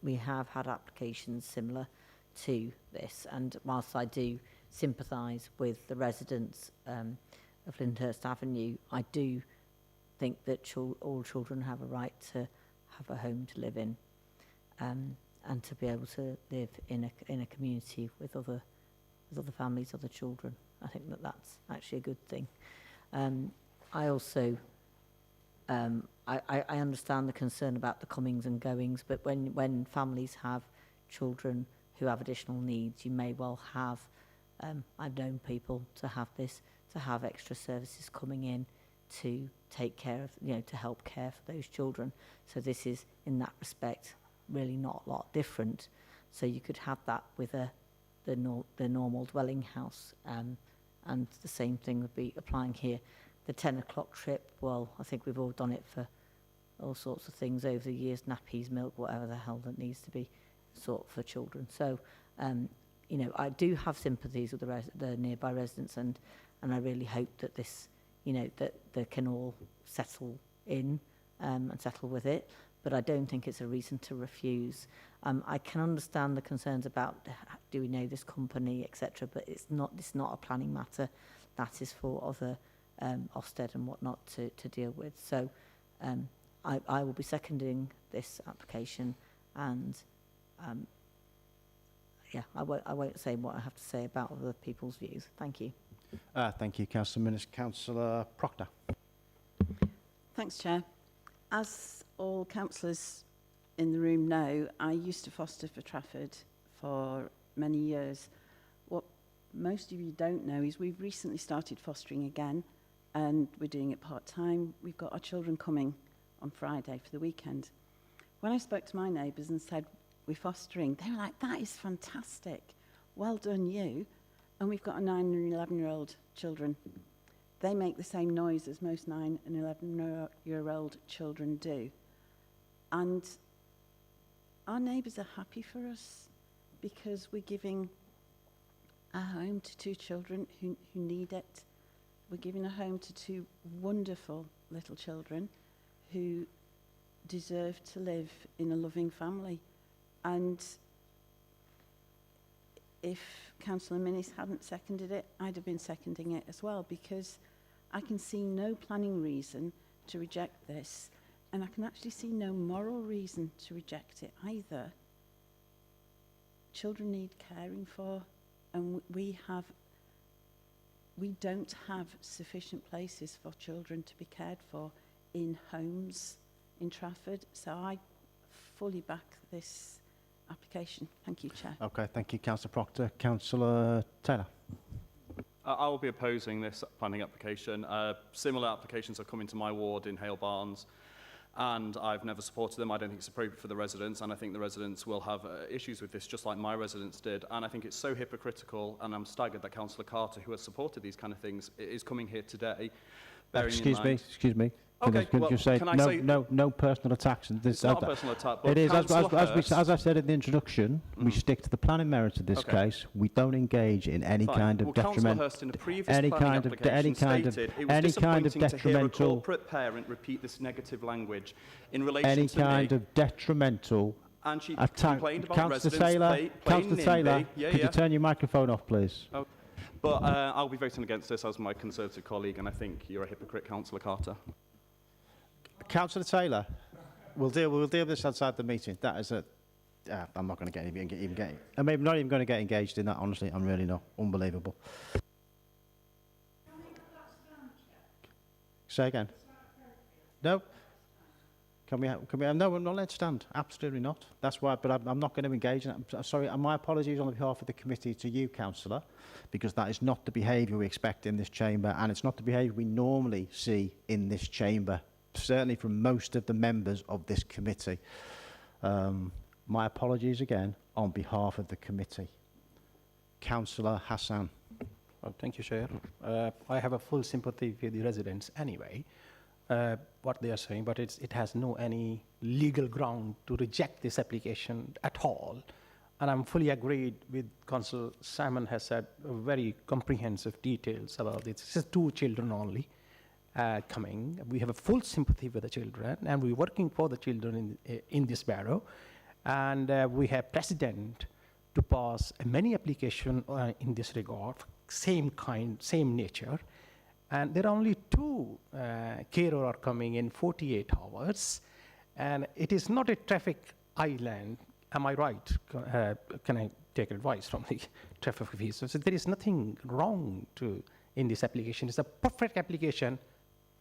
we have had applications similar to this, and whilst I do sympathise with the residents of Lyndhurst Avenue, I do think that all children have a right to have a home to live in, and to be able to live in a community with other families, other children. I think that that's actually a good thing. I also I understand the concern about the comings and goings, but when families have children who have additional needs, you may well have, I've known people to have extra services coming in to take care of, to help care for those children. So this is, in that respect, really not a lot different. So you could have that with the normal dwelling house, and the same thing would be applying here. The 10 o'clock trip, well, I think we've all done it for all sorts of things over the years, nappies, milk, whatever the hell that needs to be sought for children. So, you know, I do have sympathies with the nearby residents, and I really hope that this, you know, that they can all settle in and settle with it. But I don't think it's a reason to refuse. I can understand the concerns about do we know this company, etc. But it's not a planning matter. That is for other Ofsted and whatnot to deal with. So I will be seconding this application, and yeah, I won't say what I have to say about other people's views. Thank you. Thank you, Councillor Minnis. Councillor Proctor. Thanks, Chair. As all councillors in the room know, I used to foster for Trafford for many years. What most of you don't know is we've recently started fostering again, and we're doing it part-time. We've got our children coming on Friday for the weekend. When I spoke to my neighbours and said, we're fostering, they were like, that is fantastic. Well done, you. And we've got a 9 and 11-year-old children. They make the same noise as most 9 and 11-year-old children do. And our neighbours are happy for us because we're giving a home to 2 children who need it. We're giving a home to 2 wonderful little children who deserve to live in a loving family. And if Councillor Minnis hadn't seconded it, I'd have been seconding it as well, because I can see no planning reason to reject this, and I can actually see no moral reason to reject it either. Children need caring for, and we don't have sufficient places for children to be cared for in homes in Trafford, so I fully back this application. Thank you, Chair. Okay, thank you, Councillor Proctor. Councillor Taylor. I will be opposing this planning application. Similar applications have come into my ward in Hale Barnes, and I've never supported them. I don't think it's appropriate for the residents, and I think the residents will have issues with this, just like my residents did. And I think it's so hypocritical, and I'm staggered that Councillor Carter, who has supported these kind of things, is coming here today. Excuse me. Okay, Can you say no personal attacks? And this, it's not a personal attack, but it is, as I said in the introduction, we stick to the planning merits of this Okay. case. We don't engage in any kind of Councillor Hurst in a previous planning application stated it was disappointing to hear a corporate parent repeat this negative language in relation any to kind me. of detrimental And she attack. complained about Councillor residents Taylor, playing could you turn your microphone off, please? Oh. But I'll be voting against this as my Conservative colleague, and I think you're a hypocrite, Councillor Carter. Councillor Taylor, we'll deal with this outside the meeting. That is a. I'm not going to even get. I'm not even going to get engaged in that. Honestly, I'm really not. Unbelievable. Say again. No. Can we? No, we're not let stand. Absolutely not. That's why. But I'm not going to engage in it. I'm sorry. And my apologies on behalf of the committee to you, Councillor, because that is not the behaviour we expect in this chamber, and it's not the behaviour we normally see in this chamber. Certainly from most of the members of this committee. My apologies again on behalf of the committee. Councillor Hassan. Well, thank you, Chair. I have a full sympathy with the residents anyway, what they are saying, but it has no any legal ground to reject this application at all. And I'm fully agreed with Councillor Simon has said very comprehensive details about this. It's just 2 children only. Coming. We have a full sympathy with the children, and we're working for the children in this borough. And we have precedent to pass many applications in this regard, same kind, same nature. And there are only 2 carers are coming in 48 hours. And it is not a traffic island. Am I right? Can I take advice from the traffic officers? So there is nothing wrong in this application. It's a perfect application.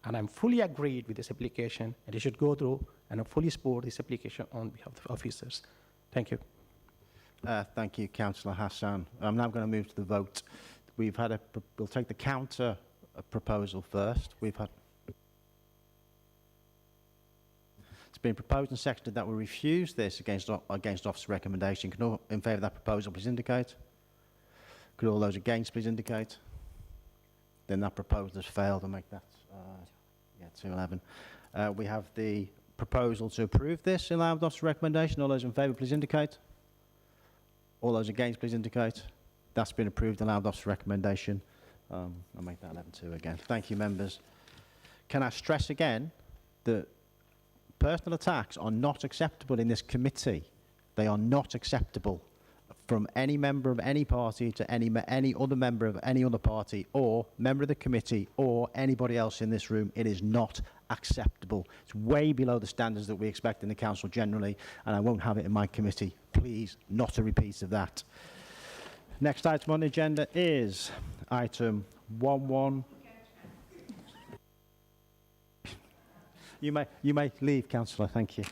And I'm fully agreed with this application, and it should go through, and I fully support this application on behalf of the officers. Thank you. Thank you, Councillor Hassan. I'm now going to move to the vote. We'll take the counter proposal first. It's been proposed and seconded that we refuse this against officer recommendation. Can all in favour of that proposal please indicate? Could all those against please indicate? Then that proposal has failed. I'll make that 211. We have the proposal to approve this in line with officer recommendation. All those in favour please indicate. All those against please indicate. That's been approved and allowed off recommendation. I'll make that 11-2 again. Thank you, members. Can I stress again that personal attacks are not acceptable in this committee? They are not acceptable from any member of any party to any other member of any other party or member of the committee or anybody else in this room. It is not acceptable. It's way below the standards that we expect in the council generally, and I won't have it in my committee. Please, not a repeat of that. Next item on the agenda is item 11. You may leave, councillor. Thank you.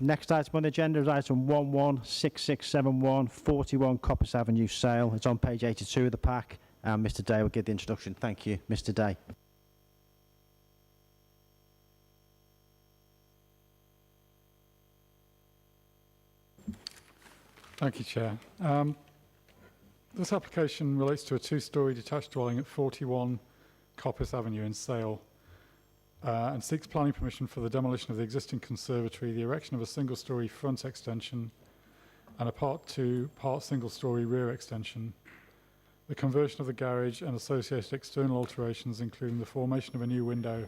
Next item on the agenda is item 116671, 41 Copus Avenue sale. It's on page 82 of the pack, and Mr. Day will give the introduction. Thank you, Mr. Day. Thank you, Chair. This application relates to a two-storey detached dwelling at 41 Copus Avenue in Sale and seeks planning permission for the demolition of the existing conservatory, the erection of a single-storey front extension and a part 2, part single-storey rear extension, the conversion of the garage and associated external alterations, including the formation of a new window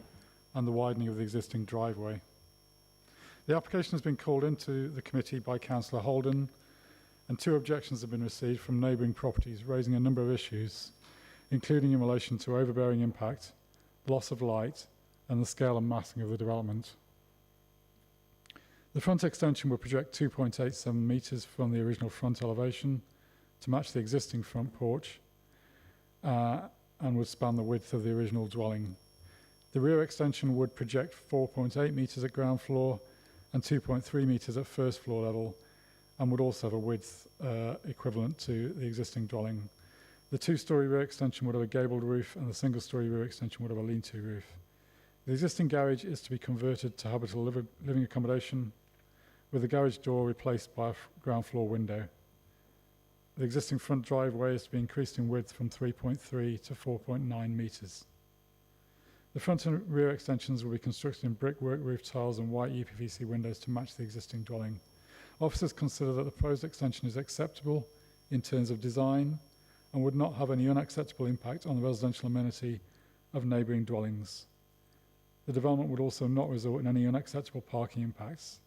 and the widening of the existing driveway. The application has been called into the committee by Councillor Holden, and 2 objections have been received from neighbouring properties, raising a number of issues, including in relation to overbearing impact, loss of light, and the scale and massing of the development. The front extension will project 2.87 metres from the original front elevation to match the existing front porch and would span the width of the original dwelling. The rear extension would project 4.8 metres at ground floor and 2.3 metres at first floor level, and would also have a width equivalent to the existing dwelling. The 2-storey rear extension would have a gabled roof, and the single-storey rear extension would have a lean-to roof. The existing garage is to be converted to habitable living accommodation, with the garage door replaced by a ground floor window. The existing front driveway is to be increased in width from 3.3 to 4.9 metres. The front and rear extensions will be constructed in brickwork roof tiles and white UPVC windows to match the existing dwelling. Officers consider that the proposed extension is acceptable in terms of design and would not have any unacceptable impact on the residential amenity of neighbouring dwellings. The development would also not result in any unacceptable parking impacts.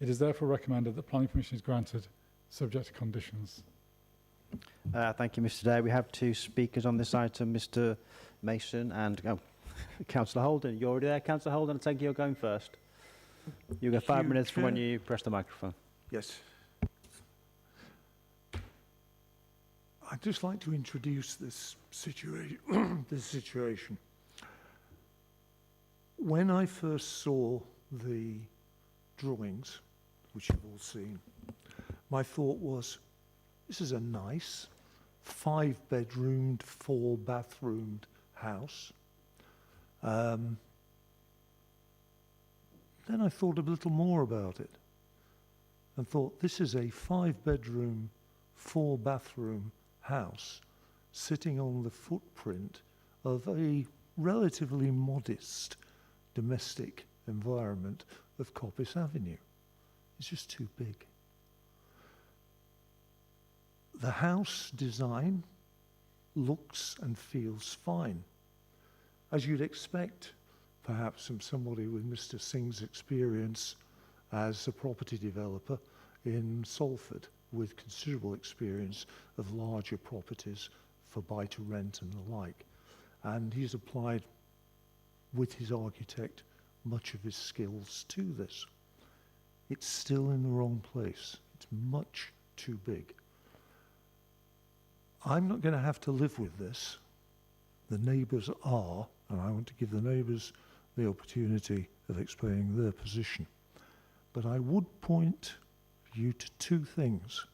It is therefore recommended that planning permission is granted, subject to conditions. Thank you, Mr. Day. We have 2 speakers on this item, Mr. Mason and Councillor Holden. You're already there, Councillor Holden. I take it you're going first. You get 5 minutes from when you press the microphone. Yes. I'd just like to introduce this situation. When I first saw the drawings, which you've all seen, my thought was, this is a nice 5-bedroomed, 4-bathroomed house. Then I thought a little more about it and thought, this is a 5-bedroom, 4-bathroom house sitting on the footprint of a relatively modest domestic environment of Copus Avenue. It's just too big. The house design looks and feels fine, as you'd expect, perhaps from somebody with Mr. Singh's experience as a property developer in Salford, with considerable experience of larger properties for buy-to-rent and the like. And he's applied, with his architect, much of his skills to this. It's still in the wrong place. It's much too big. I'm not going to have to live with this. The neighbours are, and I want to give the neighbours the opportunity of explaining their position. But I would point you to 2 things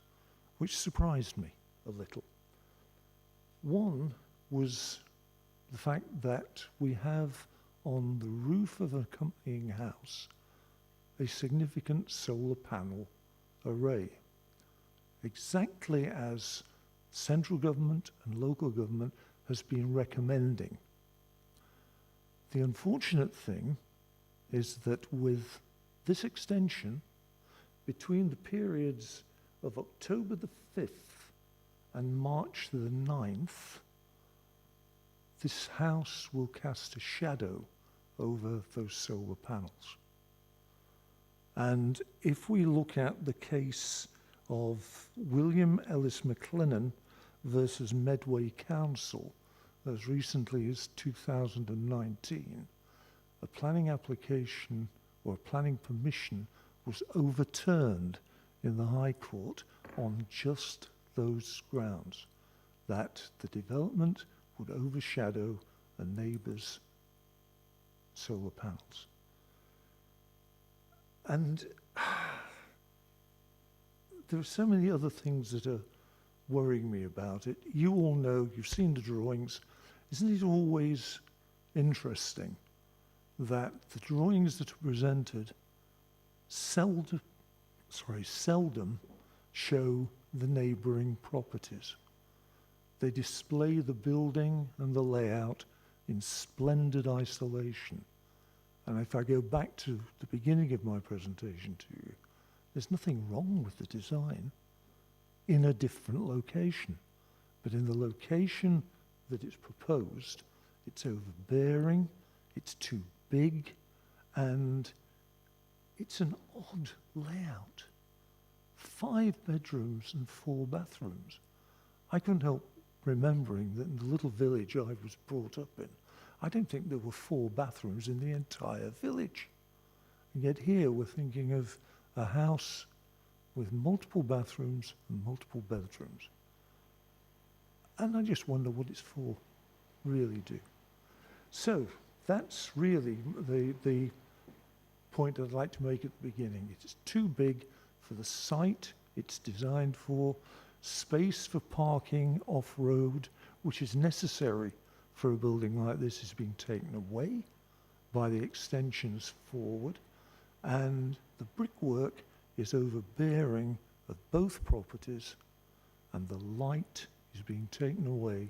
which surprised me a little. One was the fact that we have on the roof of an accompanying house a significant solar panel array, exactly as central government and local government has been recommending. The unfortunate thing is that with this extension, between the periods of October the 5th and March the 9th, this house will cast a shadow over those solar panels. And if we look at the case of William Ellis McLennan versus Medway Council, as recently as 2019, a planning application or a planning permission was overturned in the High Court on just those grounds, that the development would overshadow a neighbour's solar panels. And there are so many other things that are worrying me about it. You all know, you've seen the drawings. Isn't it always interesting that the drawings that are presented seldom show the neighbouring properties? They display the building and the layout in splendid isolation. And if I go back to the beginning of my presentation to you, there's nothing wrong with the design in a different location. But in the location that it's proposed, it's overbearing, it's too big, and it's an odd layout. 5 bedrooms and 4 bathrooms. I couldn't help remembering that in the little village I was brought up in, I don't think there were 4 bathrooms in the entire village. And yet here we're thinking of a house with multiple bathrooms and multiple bedrooms. And I just wonder what it's for, really do. So that's really the point I'd like to make at the beginning. It's too big for the site it's designed for. Space for parking off-road, which is necessary for a building like this, is being taken away by the extensions forward, and the brickwork is overbearing of both properties, and the light is being taken away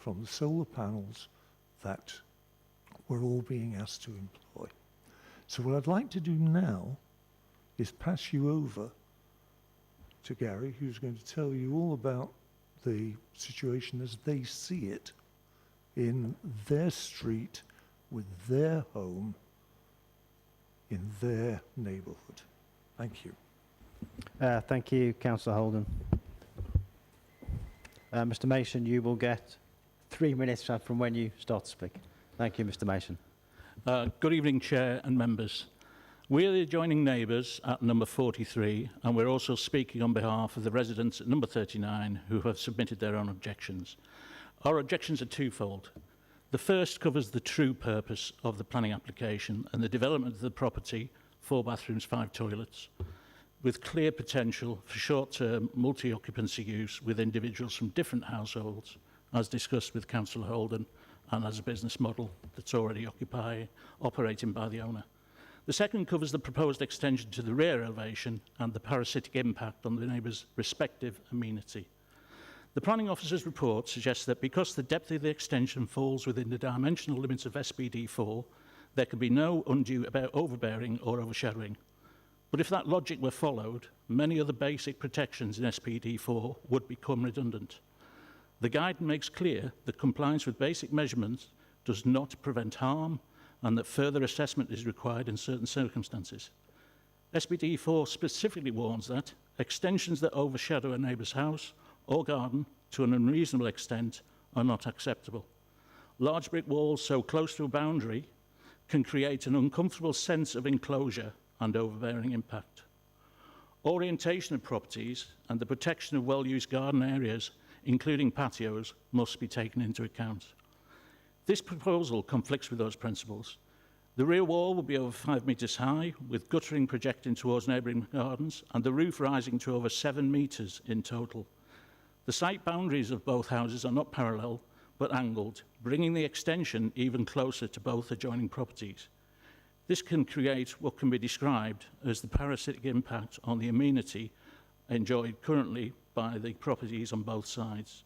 from the solar panels that we're all being asked to employ. So what I'd like to do now is pass you over to Gary, who's going to tell you all about the situation as they see it in their street, with their home, in their neighbourhood. Thank you. Thank you, Councillor Holden. Mr Mason, you will get 3 minutes from when you start to speak. Thank you, Mr Mason. Good evening, Chair and members. We're the adjoining neighbours at number 43, and we're also speaking on behalf of the residents at number 39 who have submitted their own objections. Our objections are twofold. The first covers the true purpose of the planning application and the development of the property, 4 bathrooms, 5 toilets, with clear potential for short-term multi-occupancy use with individuals from different households, as discussed with Councillor Holden, and as a business model that's already operating by the owner. The second covers the proposed extension to the rear elevation and the parasitic impact on the neighbours' respective amenity. The planning officer's report suggests that because the depth of the extension falls within the dimensional limits of SPD 4, there can be no undue overbearing or overshadowing. But if that logic were followed, many other basic protections in SPD 4 would become redundant. The guide makes clear that compliance with basic measurements does not prevent harm, and that further assessment is required in certain circumstances. SPD 4 specifically warns that extensions that overshadow a neighbour's house or garden to an unreasonable extent are not acceptable. Large brick walls so close to a boundary can create an uncomfortable sense of enclosure and overbearing impact. Orientation of properties and the protection of well-used garden areas, including patios, must be taken into account. This proposal conflicts with those principles. The rear wall will be over 5 metres high, with guttering projecting towards neighbouring gardens, and the roof rising to over 7 metres in total. The site boundaries of both houses are not parallel, but angled, bringing the extension even closer to both adjoining properties. This can create what can be described as the parasitic impact on the amenity enjoyed currently by the properties on both sides.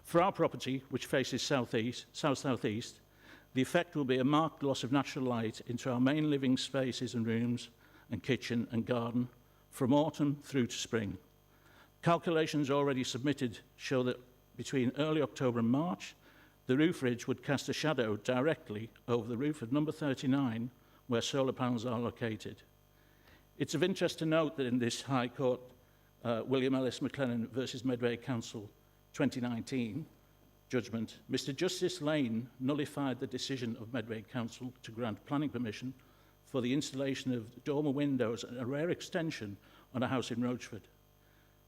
For our property, which faces south-southeast, the effect will be a marked loss of natural light into our main living spaces and rooms and kitchen and garden, from autumn through to spring. Calculations already submitted show that between early October and March, the roof ridge would cast a shadow directly over the roof of number 39, where solar panels are located. It's of interest to note that in this High Court William Ellis McLennan versus Medway Council 2019 judgment, Mr. Justice Lane nullified the decision of Medway Council to grant planning permission for the installation of dormer windows, a rare extension on a house in Rochford.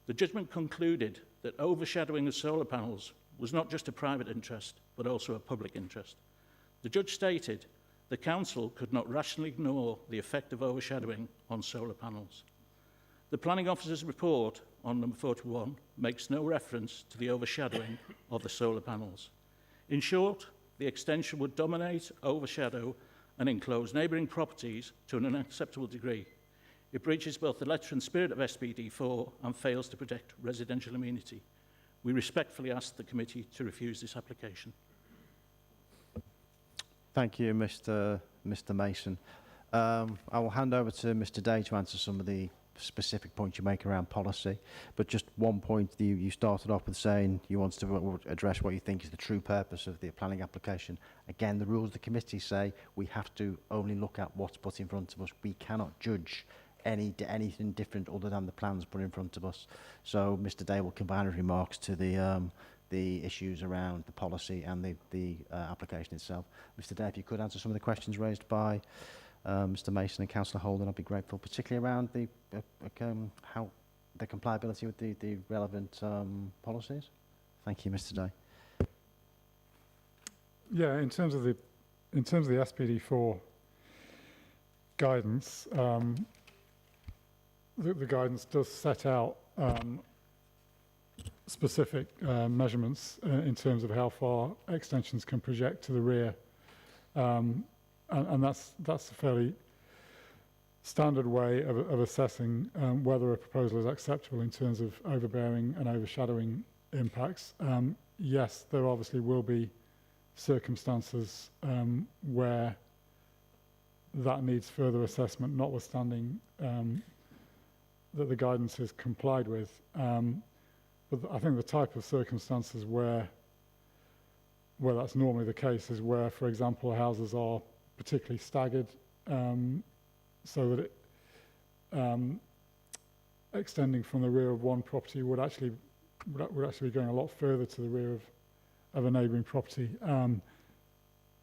The judgment concluded that overshadowing of solar panels was not just a private interest, but also a public interest. The judge stated the council could not rationally ignore the effect of overshadowing on solar panels. The planning officer's report on number 41 makes no reference to the overshadowing of the solar panels. In short, the extension would dominate, overshadow, and enclose neighbouring properties to an unacceptable degree. It breaches both the letter and spirit of SPD4 and fails to protect residential amenity. We respectfully ask the committee to refuse this application. Thank you, Mr. Mason. I will hand over to Mr. Day to answer some of the specific points you make around policy. But just one point, you started off with saying you wanted to address what you think is the true purpose of the planning application. Again, the rules of the committee say we have to only look at what's put in front of us. We cannot judge anything different other than the plans put in front of us. So Mr. Day will combine his remarks to the issues around the policy and the application itself. Mr. Day, if you could answer some of the questions raised by Mr. Mason and Councillor Holden, I'd be grateful, particularly around how the compliability with the relevant policies. Thank you, Mr. Day. Yeah, in terms of the SPD4 guidance, the guidance does set out specific measurements in terms of how far extensions can project to the rear, and that's a fairly standard way of assessing whether a proposal is acceptable in terms of overbearing and overshadowing impacts. Yes, there obviously will be circumstances where that needs further assessment, notwithstanding that the guidance is complied with. But I think the type of circumstances where that's normally the case is where, for example, houses are particularly staggered, so that extending from the rear of one property would actually be going a lot further to the rear of a neighbouring property. I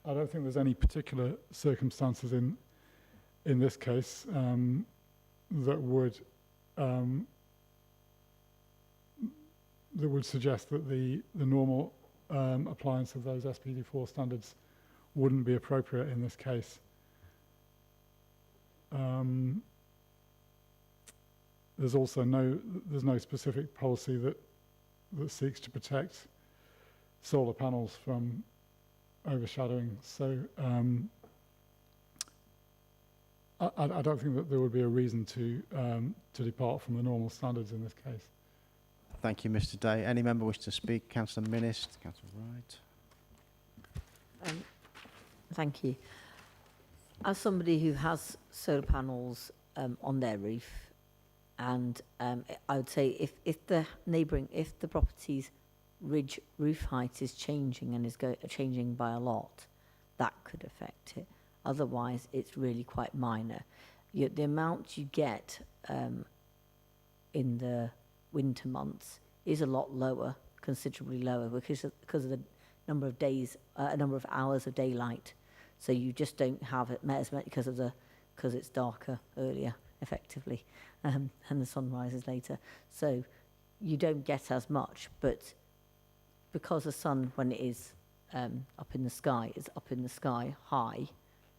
don't think there's any particular circumstances in this case that would suggest that the normal appliance of those SPD4 standards wouldn't be appropriate in this case. There's also no specific policy that seeks to protect solar panels from overshadowing. So I don't think that there would be a reason to depart from the normal standards in this case. Thank you, Mr. Day. Any member wish to speak? Councillor Minnis, Councillor Wright. Thank you. As somebody who has solar panels on their roof, and I would say if the property's ridge roof height is changing and is changing by a lot, that could affect it. Otherwise, it's really quite minor. The amount you get in the winter months is a lot lower, considerably lower, because of the number of days, number of hours of daylight. So you just don't have it as much because it's darker earlier, effectively, and the sun rises later. So you don't get as much, but because the sun, when it is up in the sky, is up in the sky high,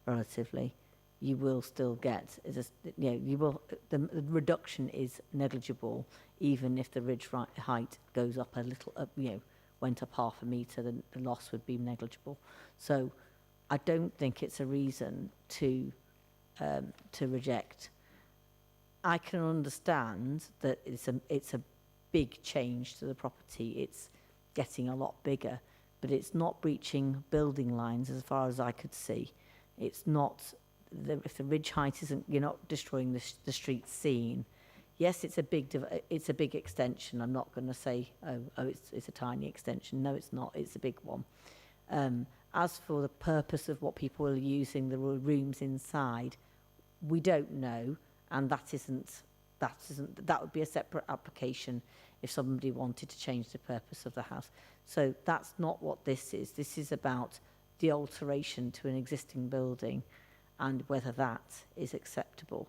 relatively, you will still get, the reduction is negligible, even if the ridge height goes up a little, went up half a metre, then the loss would be negligible. So I don't think it's a reason to reject. I can understand that it's a big change to the property. It's getting a lot bigger, but it's not breaching building lines as far as I could see. It's not, if the ridge height isn't, you're not destroying the street scene, Yes, it's a big extension. I'm not going to say, it's a tiny extension. No, it's not. It's a big one. As for the purpose of what people are using the rooms inside, we don't know, and that would be a separate application if somebody wanted to change the purpose of the house. So that's not what this is. This is about the alteration to an existing building and whether that is acceptable.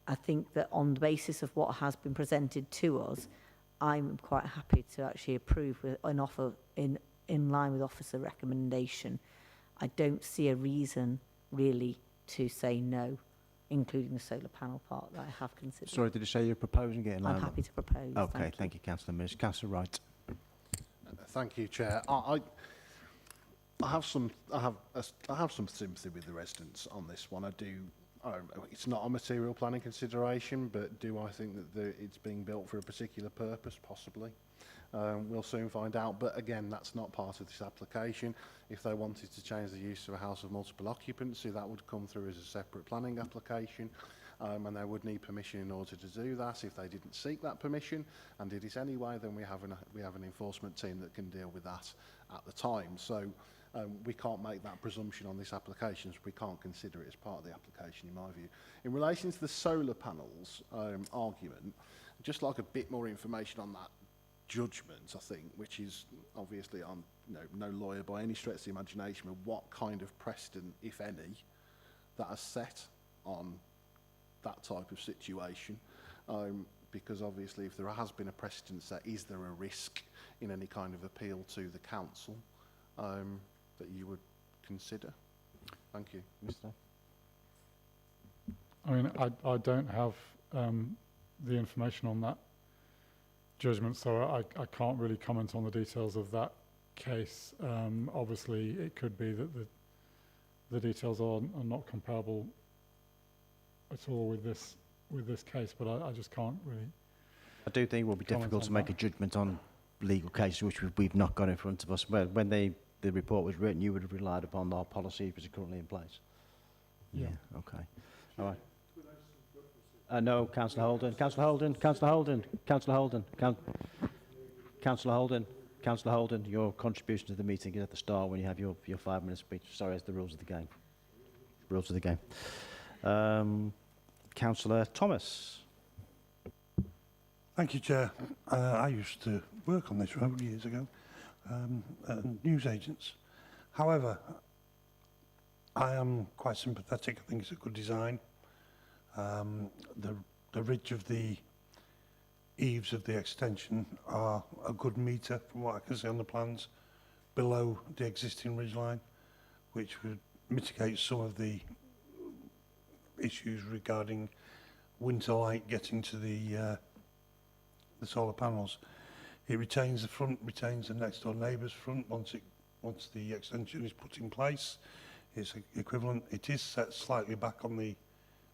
I think that on the basis of what has been presented to us, I'm quite happy to actually approve with an offer in line with officer recommendation. I don't see a reason really to say no, including the solar panel part that I have considered. Sorry, did you say you're proposing it in line? I'm happy to propose. Okay, thank you, Councillor Mills. Councillor Wright. Thank you, Chair. I have some sympathy with the residents on this one. It's not a material planning consideration, but do I think that it's being built for a particular purpose? Possibly. We'll soon find out. But again, that's not part of this application. If they wanted to change the use of a house of multiple occupancy, that would come through as a separate planning application. And they would need permission in order to do that. If they didn't seek that permission and did it anyway, then we have an enforcement team that can deal with that at the time. So we can't make that presumption on this application, so we can't consider it as part of the application, in my view. In relation to the solar panels argument, I'd just like a bit more information on that judgment, I think, which is obviously, I'm no lawyer by any stretch of the imagination, but what kind of precedent, if any, that has set on that type of situation, because obviously if there has been a precedent set, is there a risk in any kind of appeal to the council that you would consider? Thank you. Mr. I mean, I don't have the information on that judgment, so I can't really comment on the details of that case. Obviously, it could be that the details are not comparable at all with this case, but I just can't really. I do think it will be difficult to make a judgment on legal cases which we've not got in front of us. When the report was written, you would have relied upon our policies which are currently in place. Yeah. Okay. All right. No, Councillor Holden. Councillor Holden. Councillor Holden. Councillor Holden. Councillor Holden. Councillor Holden. Your contribution to the meeting is at the start when you have your 5-minute speech. Sorry, it's the rules of the game. Rules of the game. Councillor Thomas. Thank you, Chair. I used to work on this road years ago, newsagents. However, I am quite sympathetic. I think it's a good design. The ridge of the eaves of the extension are a good metre from what I can see on the plans below the existing ridgeline, which would mitigate some of the issues regarding winter light getting to the solar panels. It retains the front, retains the next door neighbour's front once the extension is put in place. It's equivalent. It is set slightly back on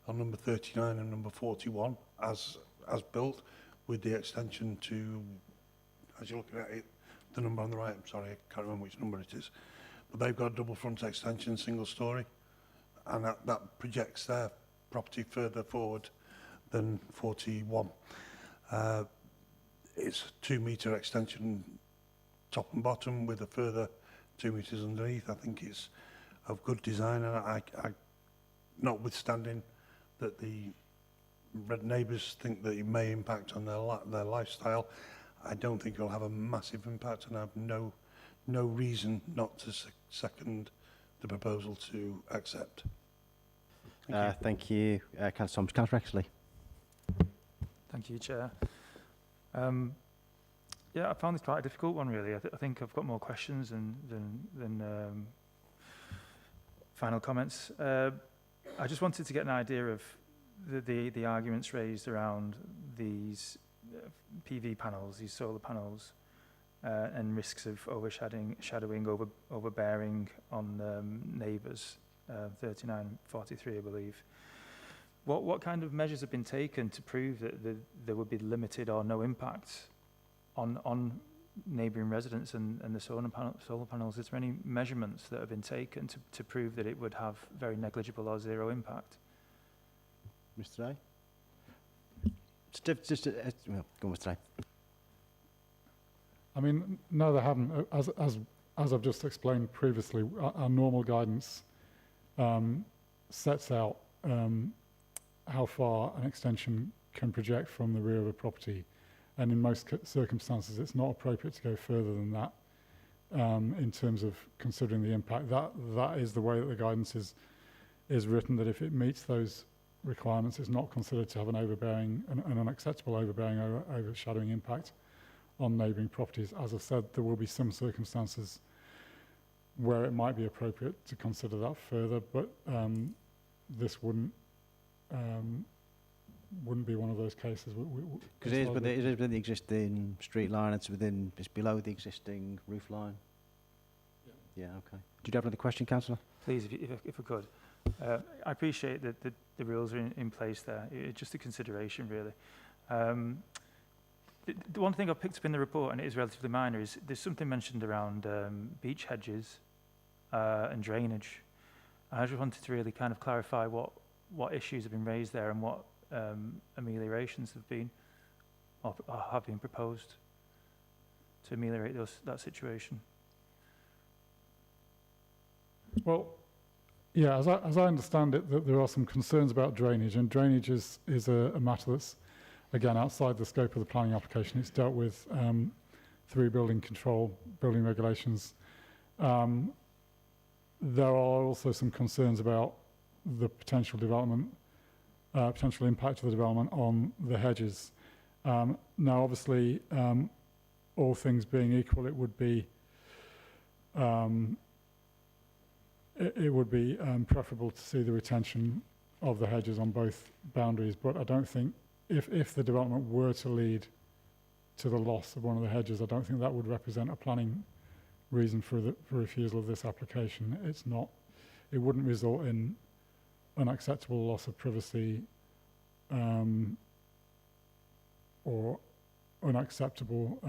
number 39 and number 41 as built, with the extension to, as you're looking at it, the number on the right, I'm sorry, I can't remember which number it is, but they've got a double front extension, single storey, and that projects their property further forward than 41. It's a 2-metre extension top and bottom with a further 2 metres underneath. I think it's of good design, and I notwithstanding that the red neighbours think that it may impact on their lifestyle, I don't think it'll have a massive impact, and I have no reason not to second the proposal to accept. Thank you, Councillor Thomas. Councillor Exley. Thank you, Chair. Yeah, I found this quite a difficult one, really. I think I've got more questions than final comments. I just wanted to get an idea of the arguments raised around these PV panels, these solar panels, and risks of overshadowing, overbearing on neighbours, 3943, I believe. What kind of measures have been taken to prove that there would be limited or no impact on neighbouring residents and the solar panels? Is there any measurements that have been taken to prove that it would have very negligible or zero impact? Mr. A? Well, go on with today. I mean, no, they haven't. As I've just explained previously, our normal guidance sets out how far an extension can project from the rear of a property, and in most circumstances it's not appropriate to go further than that in terms of considering the impact. That is the way that the guidance is written, that if it meets those requirements, it's not considered to have an unacceptable overbearing or overshadowing impact on neighbouring properties. As I said, there will be some circumstances where it might be appropriate to consider that further, but this wouldn't be one of those cases. Because it is within the existing street line, it's below the existing roof line. Yeah, okay. Did you have another question, Councillor? Please, if I could. I appreciate that the rules are in place there. It's just a consideration, really. The one thing I picked up in the report, and it is relatively minor, is there's something mentioned around beach hedges and drainage. I just wanted to really kind of clarify what issues have been raised there and what ameliorations have been or have been proposed to ameliorate that situation. Well, yeah, as I understand it, that there are some concerns about drainage, and drainage is a matter that's, again, outside the scope of the planning application. It's dealt with through building control, building regulations. There are also some concerns about the potential development, potential impact of the development on the hedges. Now, obviously, all things being equal, it would be preferable to see the retention of the hedges on both boundaries, but I don't think if the development were to lead to the loss of one of the hedges, I don't think that would represent a planning reason for refusal of this application. It wouldn't result in unacceptable loss of privacy or unacceptable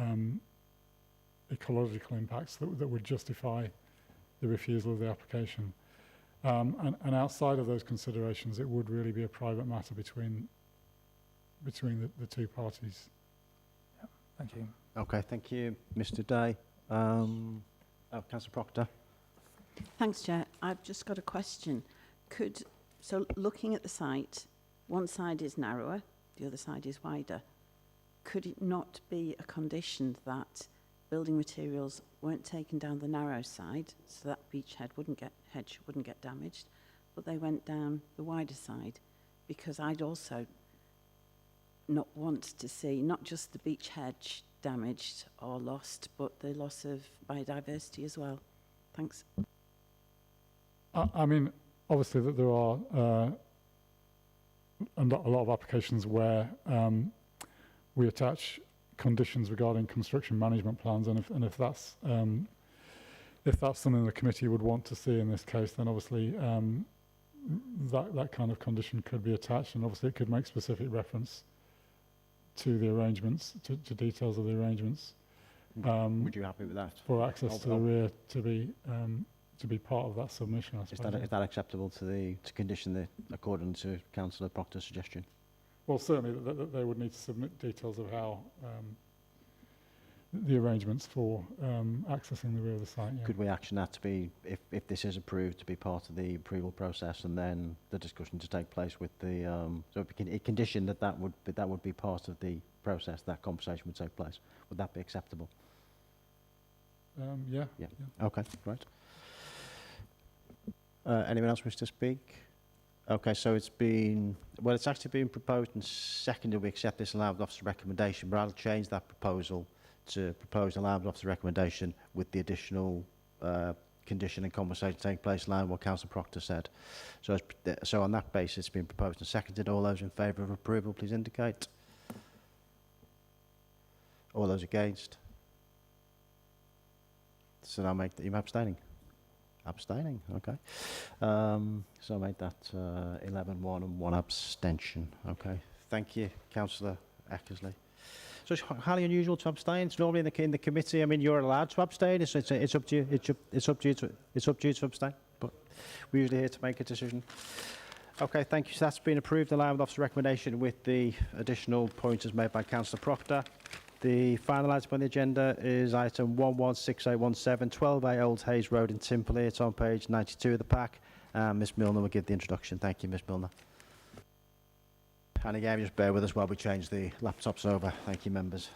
ecological impacts that would justify the refusal of the application. And outside of those considerations, it would really be a private matter between the two parties. Yeah, thank you. Okay, thank you, Mr. Day. Councillor Proctor. Thanks, Chair. I've just got a question. So looking at the site, one side is narrower, the other side is wider. Could it not be a condition that building materials weren't taken down the narrow side, so that hedge wouldn't get damaged, but they went down the wider side? Because I'd also not want to see not just the beech hedge damaged or lost, but the loss of biodiversity as well. Thanks. I mean, obviously that there are a lot of applications where we attach conditions regarding construction management plans, and if that's something the committee would want to see in this case, then obviously that kind of condition could be attached, and obviously it could make specific reference to the arrangements, to details of the arrangements. Would you be happy with that? For access to the rear to be part of that submission, I suppose. Is that acceptable to condition the according to Councillor Proctor's suggestion? Well, certainly that they would need to submit details of how the arrangements for accessing the rear of the site. Yeah. Could we action that to be, if this is approved, to be part of the approval process, and then the discussion to take place with the so if we can condition that would be part of the process, that conversation would take place. Would that be acceptable? Yeah. Okay, great. Anyone else wish to speak? Okay, so it's actually been proposed and seconded. We accept this allowed officer recommendation, but I'll change that proposal to propose allowed officer recommendation with the additional condition and conversation taking place in line with what Councillor Proctor said. So on that basis, it's been proposed and seconded. All those in favour of approval, please indicate. All those against? So I'll make that you're abstaining. Abstaining, okay. So I made that 11-1 and 1 abstention. Okay, thank you, Councillor Eckersley. So it's highly unusual to abstain. It's normally in the committee. I mean, you're allowed to abstain. It's up to you. It's up to you to abstain. But we're usually here to make a decision. Okay, thank you. So that's been approved in line with Officer recommendation with the additional pointers made by Councillor Proctor. The final item on the agenda is item 116817, 12A Old Hayes Road in Timperley. It's on page 92 of the pack. Ms Milner will give the introduction. Thank you, Ms Milner. And again, just bear with us while we change the laptops over. Thank you, members.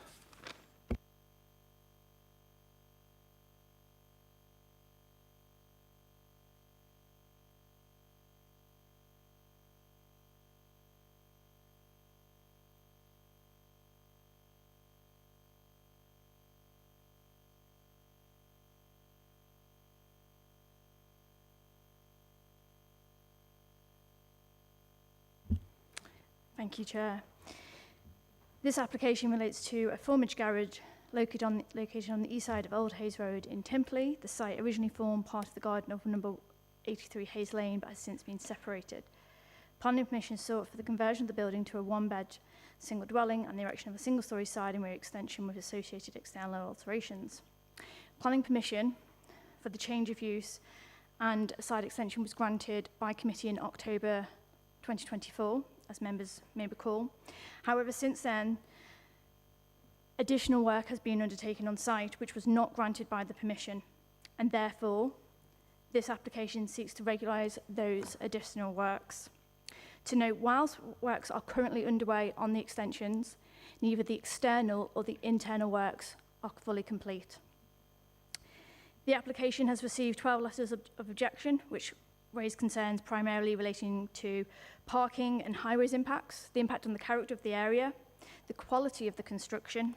Thank you, Chair. This application relates to a formage garage located on the east side of Old Hayes Road in Timperley. The site originally formed part of the garden of number 83 Hayes Lane, but has since been separated. Planning permission sought for the conversion of the building to a one-bed single dwelling and the erection of a single-storey side and rear extension with associated external alterations. Planning permission for the change of use and a side extension was granted by committee in October 2024, as members may recall. However, since then, additional work has been undertaken on site which was not granted by the permission, and therefore this application seeks to regularise those additional works. To note, whilst works are currently underway on the extensions, neither the external or the internal works are fully complete. The application has received 12 letters of objection, which raise concerns primarily relating to parking and highways impacts, the impact on the character of the area, the quality of the construction,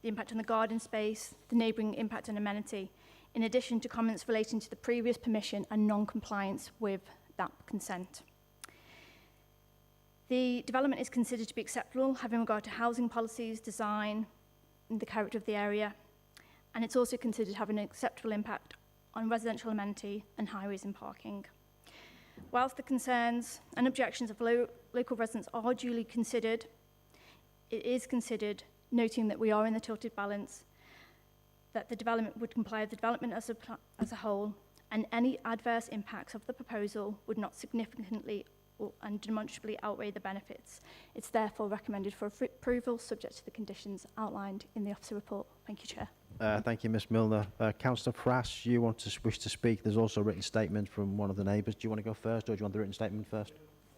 the impact on the garden space, the neighbouring impact on amenity, in addition to comments relating to the previous permission and non-compliance with that consent. The development is considered to be acceptable, having regard to housing policies, design, and the character of the area, and it's also considered to have an acceptable impact on residential amenity and highways and parking. Whilst the concerns and objections of local residents are duly considered, it is considered, noting that we are in the tilted balance, that the development would comply with the development as a whole, and any adverse impacts of the proposal would not significantly and demonstrably outweigh the benefits. It's therefore recommended for approval, subject to the conditions outlined in the officer report. Thank you, Chair. Thank you, Ms Milner. Councillor Frass, you wish to speak. There's also a written statement from one of the neighbours. Do you want to go first, or do you want the written statement first?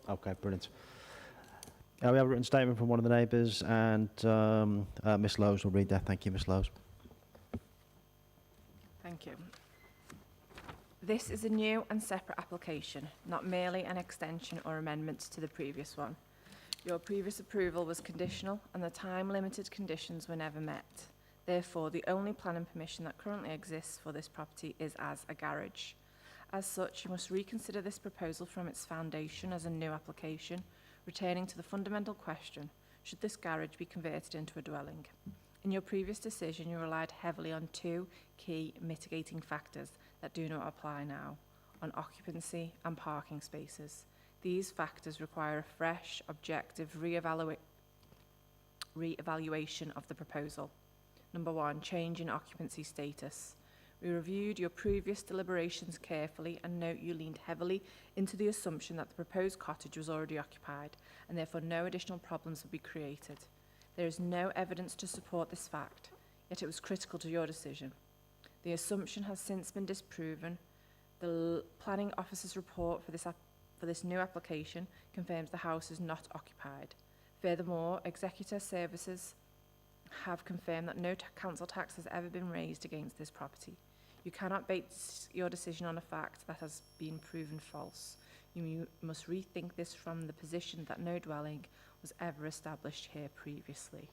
Okay, brilliant. We have a written statement from one of the neighbours, and Miss Lowes will read that. Thank you, Miss Lowes. Thank you. This is a new and separate application, not merely an extension or amendment to the previous one. Your previous approval was conditional and the time-limited conditions were never met. Therefore, the only planning permission that currently exists for this property is as a garage. As such, you must reconsider this proposal from its foundation as a new application, returning to the fundamental question, should this garage be converted into a dwelling? In your previous decision, you relied heavily on two key mitigating factors that do not apply now, on occupancy and parking spaces. These factors require a fresh, objective re-evaluation of the proposal. Number one, change in occupancy status. We reviewed your previous deliberations carefully and note you leaned heavily into the assumption that the proposed cottage was already occupied and therefore no additional problems would be created. There is no evidence to support this fact, yet it was critical to your decision. The assumption has since been disproven. The planning officer's report for this new application confirms the house is not occupied. Furthermore, executor services have confirmed that no council tax has ever been raised against this property. You cannot base your decision on a fact that has been proven false. You must rethink this from the position that no dwelling was ever established here previously.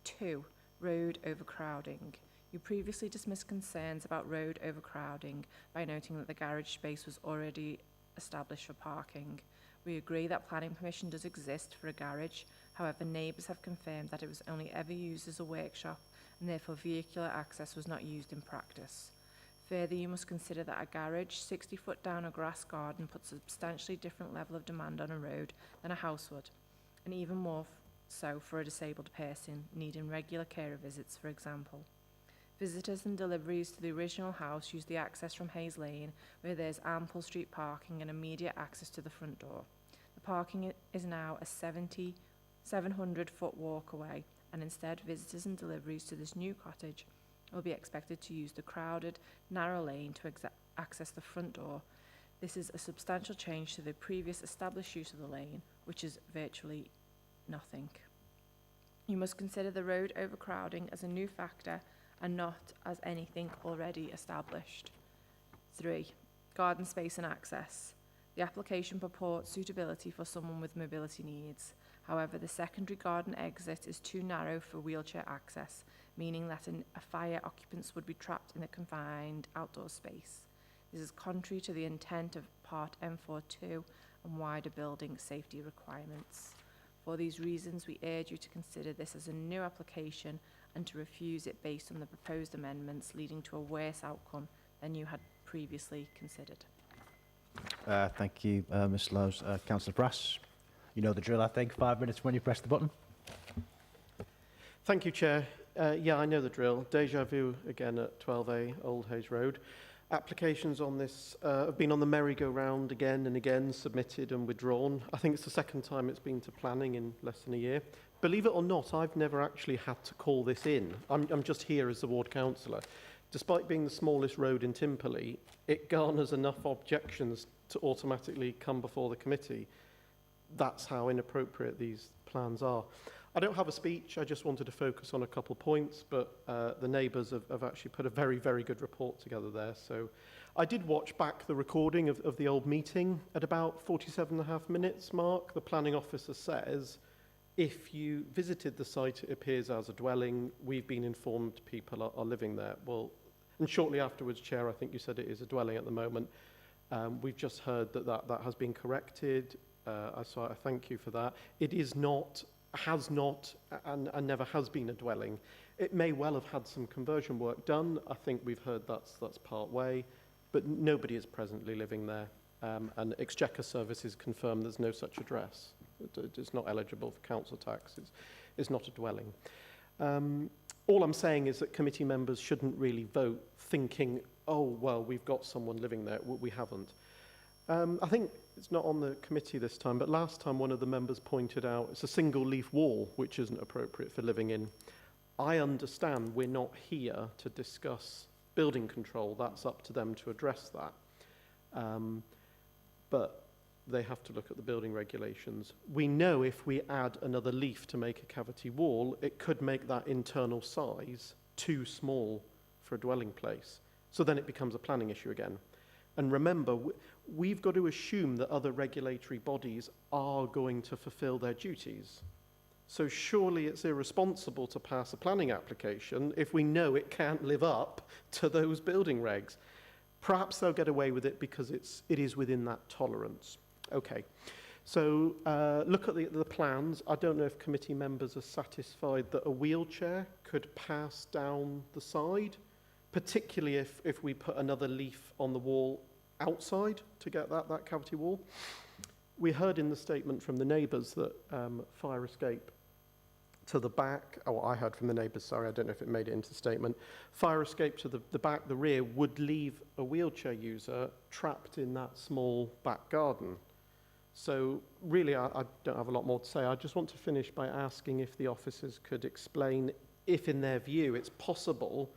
2. Road overcrowding. You previously dismissed concerns about road overcrowding by noting that the garage space was already established for parking. We agree that planning permission does exist for a garage. However, neighbours have confirmed that it was only ever used as a workshop and therefore vehicular access was not used in practice. Further, you must consider that a garage 60 foot down a grass garden puts a substantially different level of demand on a road than a house would, and even more so for a disabled person needing regular carer visits, for example. Visitors and deliveries to the original house use the access from Hayes Lane, where there's ample street parking and immediate access to the front door. The parking is now a 700-foot walk away, and instead visitors and deliveries to this new cottage will be expected to use the crowded, narrow lane to access the front door. This is a substantial change to the previous established use of the lane, which is virtually nothing. You must consider the road overcrowding as a new factor and not as anything already established. 3. Garden space and access. The application purports suitability for someone with mobility needs. However, the secondary garden exit is too narrow for wheelchair access, meaning that a fire occupants would be trapped in a confined outdoor space. This is contrary to the intent of Part M42 and wider building safety requirements. For these reasons, we urge you to consider this as a new application and to refuse it based on the proposed amendments, leading to a worse outcome than you had previously considered. Thank you, Ms Lowe. Councillor Brass, you know the drill, I think. 5 minutes when you press the button. Thank you, Chair. Yeah, I know the drill. Deja vu again at 12A Old Hayes Road. Applications on this have been on the merry-go-round again and again, submitted and withdrawn. I think it's the second time it's been to planning in less than a year. Believe it or not, I've never actually had to call this in. I'm just here as the ward councillor. Despite being the smallest road in Timperley, it garners enough objections to automatically come before the committee. That's how inappropriate these plans are. I don't have a speech, I just wanted to focus on a couple points, but the neighbours have actually put a very, very good report together there. So I did watch back the recording of the old meeting. At about 47.5 minutes mark, the planning officer says, if you visited the site, it appears as a dwelling. We've been informed people are living there. Well, and shortly afterwards, Chair, I think you said it is a dwelling at the moment. We've just heard that has been corrected. So I thank you for that. It is not, has not, and never has been a dwelling. It may well have had some conversion work done. I think we've heard that's part way, but nobody is presently living there. And Exchequer Services confirm there's no such address. It's not eligible for council tax. It's not a dwelling. All I'm saying is that committee members shouldn't really vote thinking, oh, well, we've got someone living there. We haven't. I think it's not on the committee this time, but last time one of the members pointed out it's a single leaf wall, which isn't appropriate for living in. I understand we're not here to discuss building control. That's up to them to address that. But they have to look at the building regulations. We know if we add another leaf to make a cavity wall, it could make that internal size too small for a dwelling place. So then it becomes a planning issue again. And remember, we've got to assume that other regulatory bodies are going to fulfill their duties. So surely it's irresponsible to pass a planning application if we know it can't live up to those building regs. Perhaps they'll get away with it because it is within that tolerance. Okay, so look at the plans. I don't know if committee members are satisfied that a wheelchair could pass down the side, particularly if we put another leaf on the wall outside to get that cavity wall. We heard in the statement from the neighbours that fire escape to the back, oh, I heard from the neighbours, sorry, I don't know if it made it into the statement, fire escape to the back, the rear, would leave a wheelchair user trapped in that small back garden. So really, I don't have a lot more to say. I just want to finish by asking if the officers could explain if, in their view, it's possible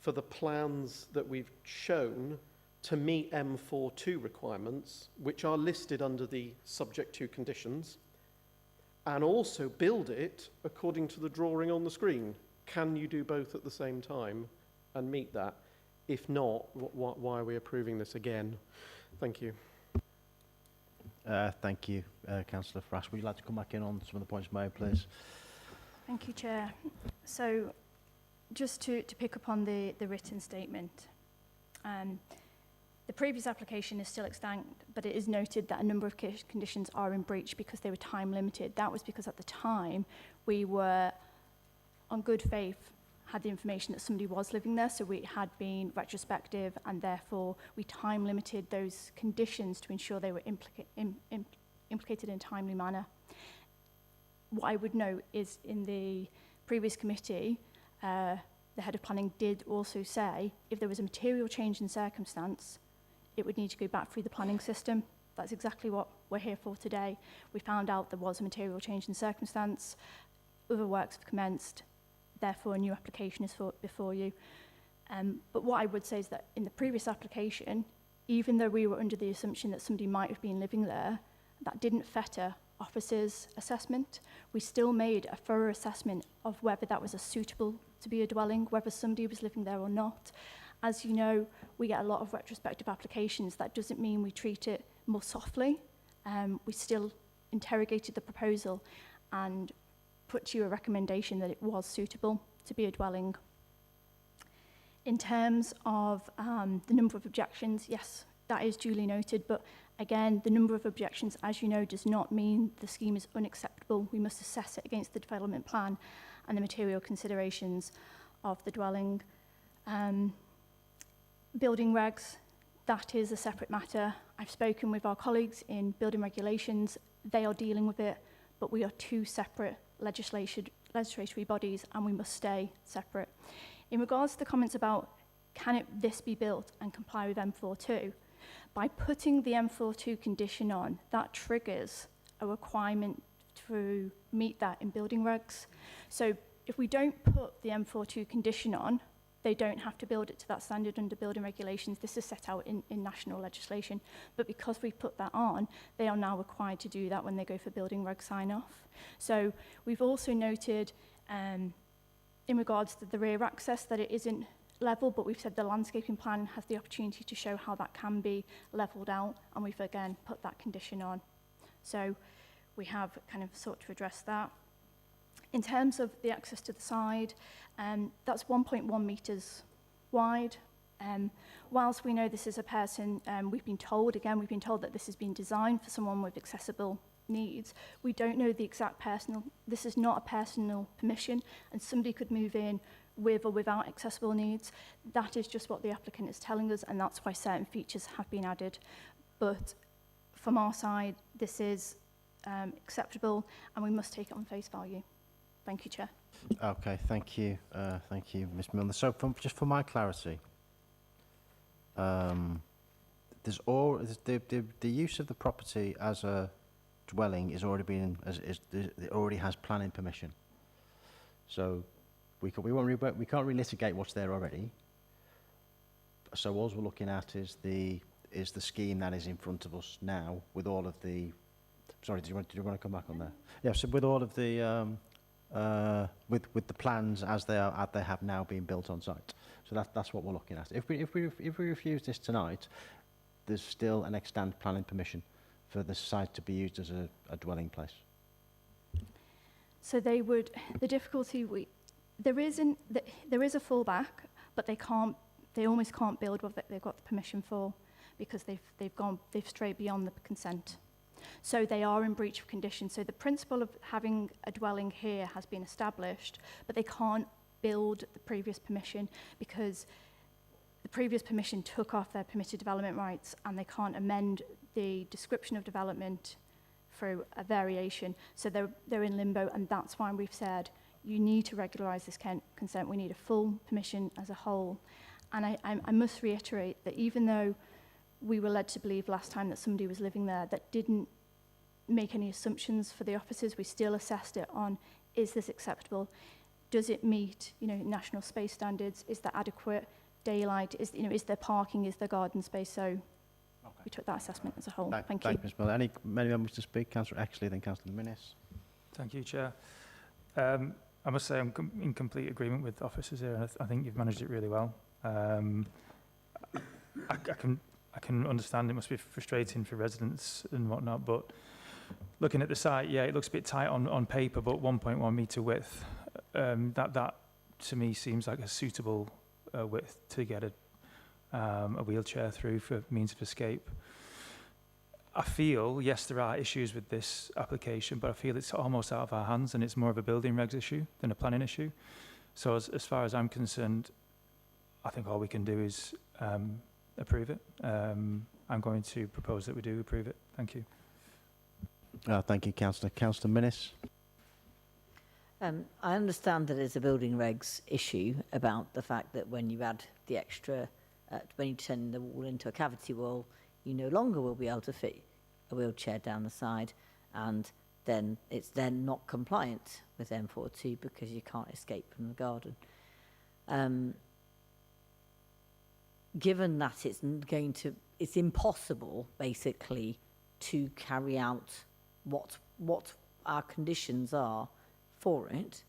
for the plans that we've shown to meet M42 requirements, which are listed under the subject to conditions, and also build it according to the drawing on the screen. Can you do both at the same time and meet that? If not, why are we approving this again? Thank you. Thank you, Councillor Frass. Would you like to come back in on some of the points made, please? Thank you, Chair. So, just to pick up on the written statement, the previous application is still extant, but it is noted that a number of conditions are in breach because they were time limited. That was because at the time we were, on good faith, had the information that somebody was living there, so we had been retrospective, and therefore we time limited those conditions to ensure they were implicated in a timely manner. What I would note is in the previous committee, the head of planning did also say if there was a material change in circumstance, it would need to go back through the planning system. That's exactly what we're here for today. We found out there was a material change in circumstance, other works have commenced, therefore a new application is before you. But what I would say is that in the previous application, even though we were under the assumption that somebody might have been living there, that didn't fetter officers' assessment. We still made a thorough assessment of whether that was suitable to be a dwelling, whether somebody was living there or not. As you know, we get a lot of retrospective applications. That doesn't mean we treat it more softly. We still interrogated the proposal and put to you a recommendation that it was suitable to be a dwelling. In terms of the number of objections, yes, that is duly noted, but again, the number of objections, as you know, does not mean the scheme is unacceptable. We must assess it against the development plan and the material considerations of the dwelling. Building regs, that is a separate matter. I've spoken with our colleagues in building regulations. They are dealing with it, but we are two separate legislatory bodies and we must stay separate. In regards to the comments about this be built and comply with M42, by putting the M42 condition on, that triggers a requirement to meet that in building regs. So if we don't put the M42 condition on, they don't have to build it to that standard under building regulations. This is set out in national legislation. But because we put that on, they are now required to do that when they go for building reg sign-off. So we've also noted in regards to the rear access that it isn't level, but we've said the landscaping plan has the opportunity to show how that can be levelled out, and we've again put that condition on. So we have kind of sought to address that. In terms of the access to the side, that's 1.1 metres wide. Whilst we know this is a person, we've been told that this has been designed for someone with accessible needs. We don't know the exact personal, this is not a personal permission, and somebody could move in with or without accessible needs. That is just what the applicant is telling us, and that's why certain features have been added. But from our side, this is acceptable, and we must take it on face value. Thank you, Chair. Okay, thank you, Ms Milner. So just for my clarity, the use of the property as a dwelling is already been it already has planning permission. So we can't relitigate what's there already. So all we're looking at is the scheme that is in front of us now with all of the. Sorry, did you want to come back on there? Yeah. So with all of the with the plans as they have now been built on site. So that's what we're looking at. If we refuse this tonight, there's still an extant planning permission for the site to be used as a dwelling place. So they would, the difficulty there is a fallback, but they almost can't build what they've got the permission for, because they've strayed beyond the consent. So they are in breach of conditions. So the principle of having a dwelling here has been established, but they can't build the previous permission because the previous permission took off their permitted development rights, and they can't amend the description of development through a variation. So they're in limbo, and that's why we've said you need to regularise this consent. We need a full permission as a whole. And I must reiterate that even though we were led to believe last time that somebody was living there, that didn't make any assumptions for the officers. We still assessed it on, is this acceptable? Does it meet, national space standards? Is there adequate daylight? Is there parking? Is there garden space? So we took that assessment as a whole. Thank you. Ms Miller. Any members to speak? Councillor Exley, then Councillor Minnis. Thank you, Chair. I must say I'm in complete agreement with officers here, and I think you've managed it really well. I can understand it must be frustrating for residents and whatnot, but looking at the site, yeah, it looks a bit tight on paper, but 1.1 metre width, that to me seems like a suitable width to get a wheelchair through for means of escape. I feel, yes, there are issues with this application, but I feel it's almost out of our hands and it's more of a building regs issue than a planning issue. So as far as I'm concerned, I think all we can do is approve it. I'm going to propose that we do approve it. Thank you. Thank you, Councillor. Councillor Minnis. I understand that it's a building regs issue about the fact that when you add the extra, when you turn the wall into a cavity wall, you no longer will be able to fit a wheelchair down the side, and then it's then not compliant with M42 because you can't escape from the garden. Given that it's impossible basically to carry out what our conditions are for it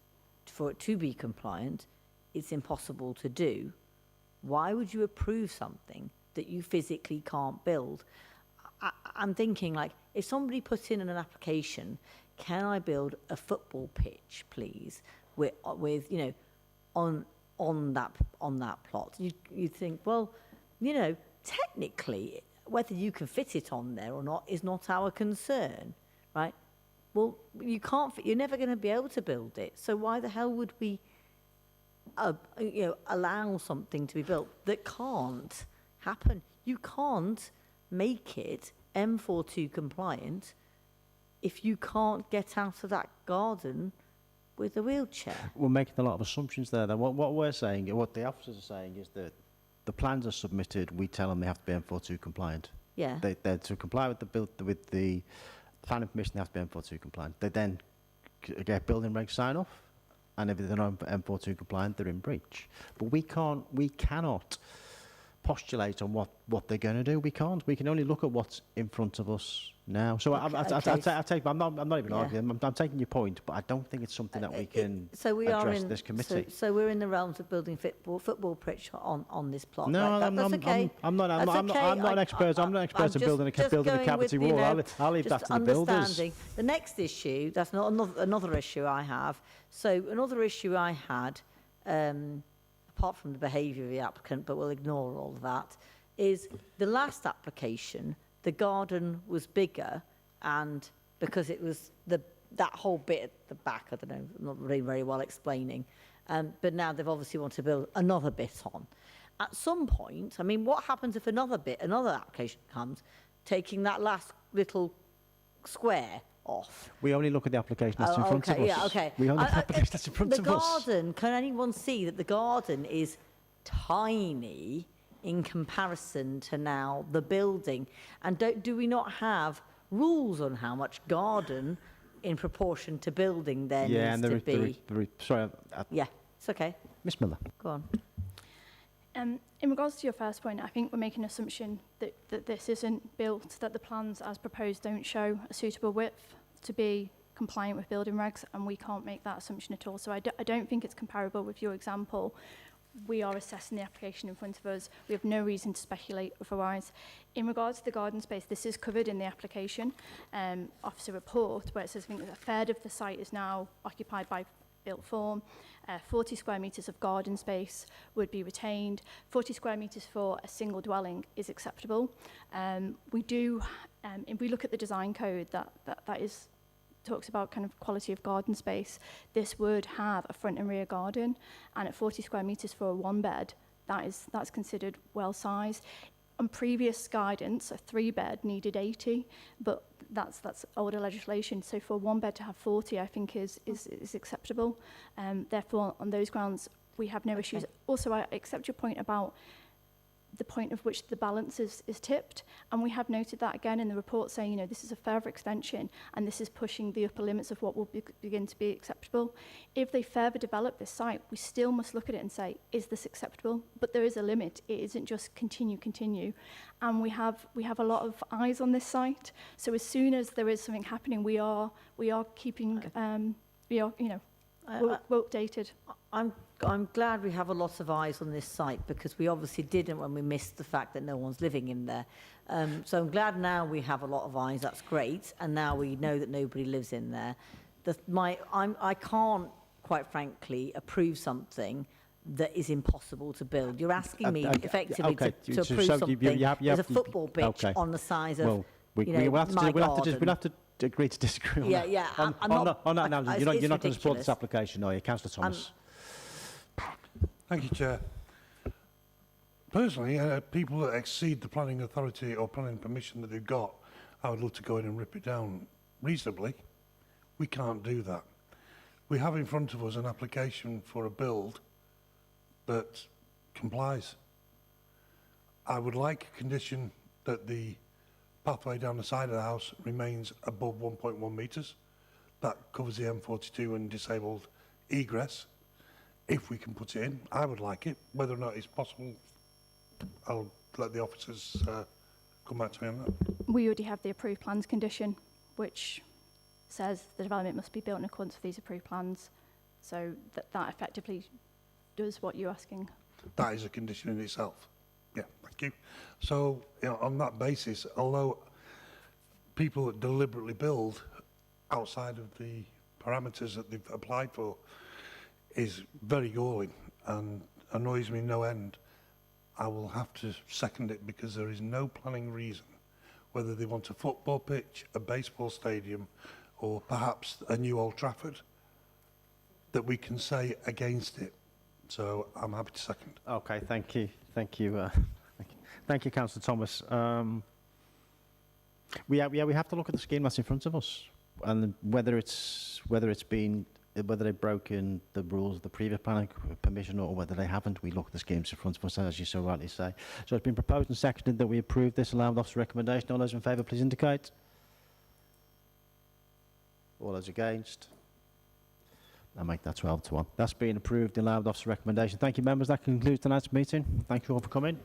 to be compliant, it's impossible to do. Why would you approve something that you physically can't build? I'm thinking, like, if somebody puts in an application, can I build a football pitch, please, with you know, on that plot? You think, well, you know, technically, whether you can fit it on there or not is not our concern, right? Well, you can't. You're never going to be able to build it. So why the hell would we, you know, allow something to be built that can't happen? You can't make it M42 compliant if you can't get out of that garden with a wheelchair. We're making a lot of assumptions there. Then what we're saying, what the officers are saying, is that the plans are submitted. We tell them they have to be M42 compliant. Yeah. They're to comply with the planning permission. They have to be M42 compliant. They then get building reg sign off, and if they're not M42 compliant, they're in breach. But we cannot postulate on what they're going to do. We can't. We can only look at what's in front of us now. So I'm not even arguing. I'm taking your point, but I don't think it's something that we can address this committee. So we're in the realms of building football pitch on this plot. No, right? That's okay. I'm not an expert. I'm not an expert in building a cavity wall. I'll leave that to the builders. The next issue, that's not another issue I have. So another issue I had, apart from the behaviour of the applicant, but we'll ignore all of that, is the last application, the garden was bigger, and because it was that whole bit at the back, I don't know, I'm not really very well explaining, but now they've obviously want to build another bit on. At some point, I mean, what happens if another application comes, taking that last little square off? We only look at the application that's in front of us. Yeah, okay. We only look at the application that's in front of us. The garden, can anyone see that the garden is tiny in comparison to now the building? And do we not have rules on how much garden in proportion to building there needs to be? Sorry. Yeah, it's okay. Miss Miller. Go on. In regards to your first point, I think we're making an assumption that this isn't built, that the plans as proposed don't show a suitable width to be compliant with building regs, and we can't make that assumption at all. So I don't think it's comparable with your example. We are assessing the application in front of us. We have no reason to speculate otherwise. In regards to the garden space, this is covered in the application officer report, where it says I think a third of the site is now occupied by built form. 40 square metres of garden space would be retained. 40 square metres for a single dwelling is acceptable. We do, if we look at the design code that talks about kind of quality of garden space, this would have a front and rear garden, and at 40 square metres for a one bed, that's considered well sized. On previous guidance, a 3-bed needed 80, but that's older legislation. So for a 1-bed to have 40, I think is acceptable. Therefore, on those grounds, we have no issues. Also, I accept your point about the point of which the balance is tipped, and we have noted that again in the report, saying, you know, this is a further extension, and this is pushing the upper limits of what will begin to be acceptable. If they further develop this site, we still must look at it and say, is this acceptable? But there is a limit. It isn't just continue, and we have a lot of eyes on this site. So as soon as there is something happening, we are keeping we're updated. I'm glad we have a lot of eyes on this site, because we obviously didn't when we missed the fact that no one's living in there. So I'm glad now we have a lot of eyes. That's great, and now we know that nobody lives in there. I can't, quite frankly, approve something that is impossible to build. You're asking me effectively to approve something. There's a football pitch on the size of we'll have to agree to disagree on that. Yeah. On that now, you're not going to support this application, are you, Councillor Thomas? Thank you, Chair. Personally, people that exceed the planning authority or planning permission that they've got, I would love to go in and rip it down reasonably. We can't do that. We have in front of us an application for a build that complies. I would like a condition that the pathway down the side of the house remains above 1.1 metres. That covers the M42 and disabled egress. If we can put it in, I would like it. Whether or not it's possible, I'll let the officers come back to me on that. We already have the approved plans condition, which says the development must be built in accordance with these approved plans. So that effectively does what you're asking. That is a condition in itself. Yeah, thank you. So, you know, on that basis, although people that deliberately build outside of the parameters that they've applied for is very galling and annoys me no end, I will have to second it because there is no planning reason, whether they want a football pitch, a baseball stadium, or perhaps a new Old Trafford, that we can say against it. So I'm happy to second. Okay, thank you. Thank you. Thank you, Councillor Thomas. We have to look at the scheme that's in front of us, and whether they've broken the rules of the previous planning permission or whether they haven't. We look at the schemes in front of us, as you so rightly say. So it's been proposed and seconded that we approve this allowed officer recommendation. All those in favour, please indicate. All those against. I'll make that 12 to 1. That's been approved, the allowed officer recommendation. Thank you, members. That concludes tonight's meeting. Thank you all for coming.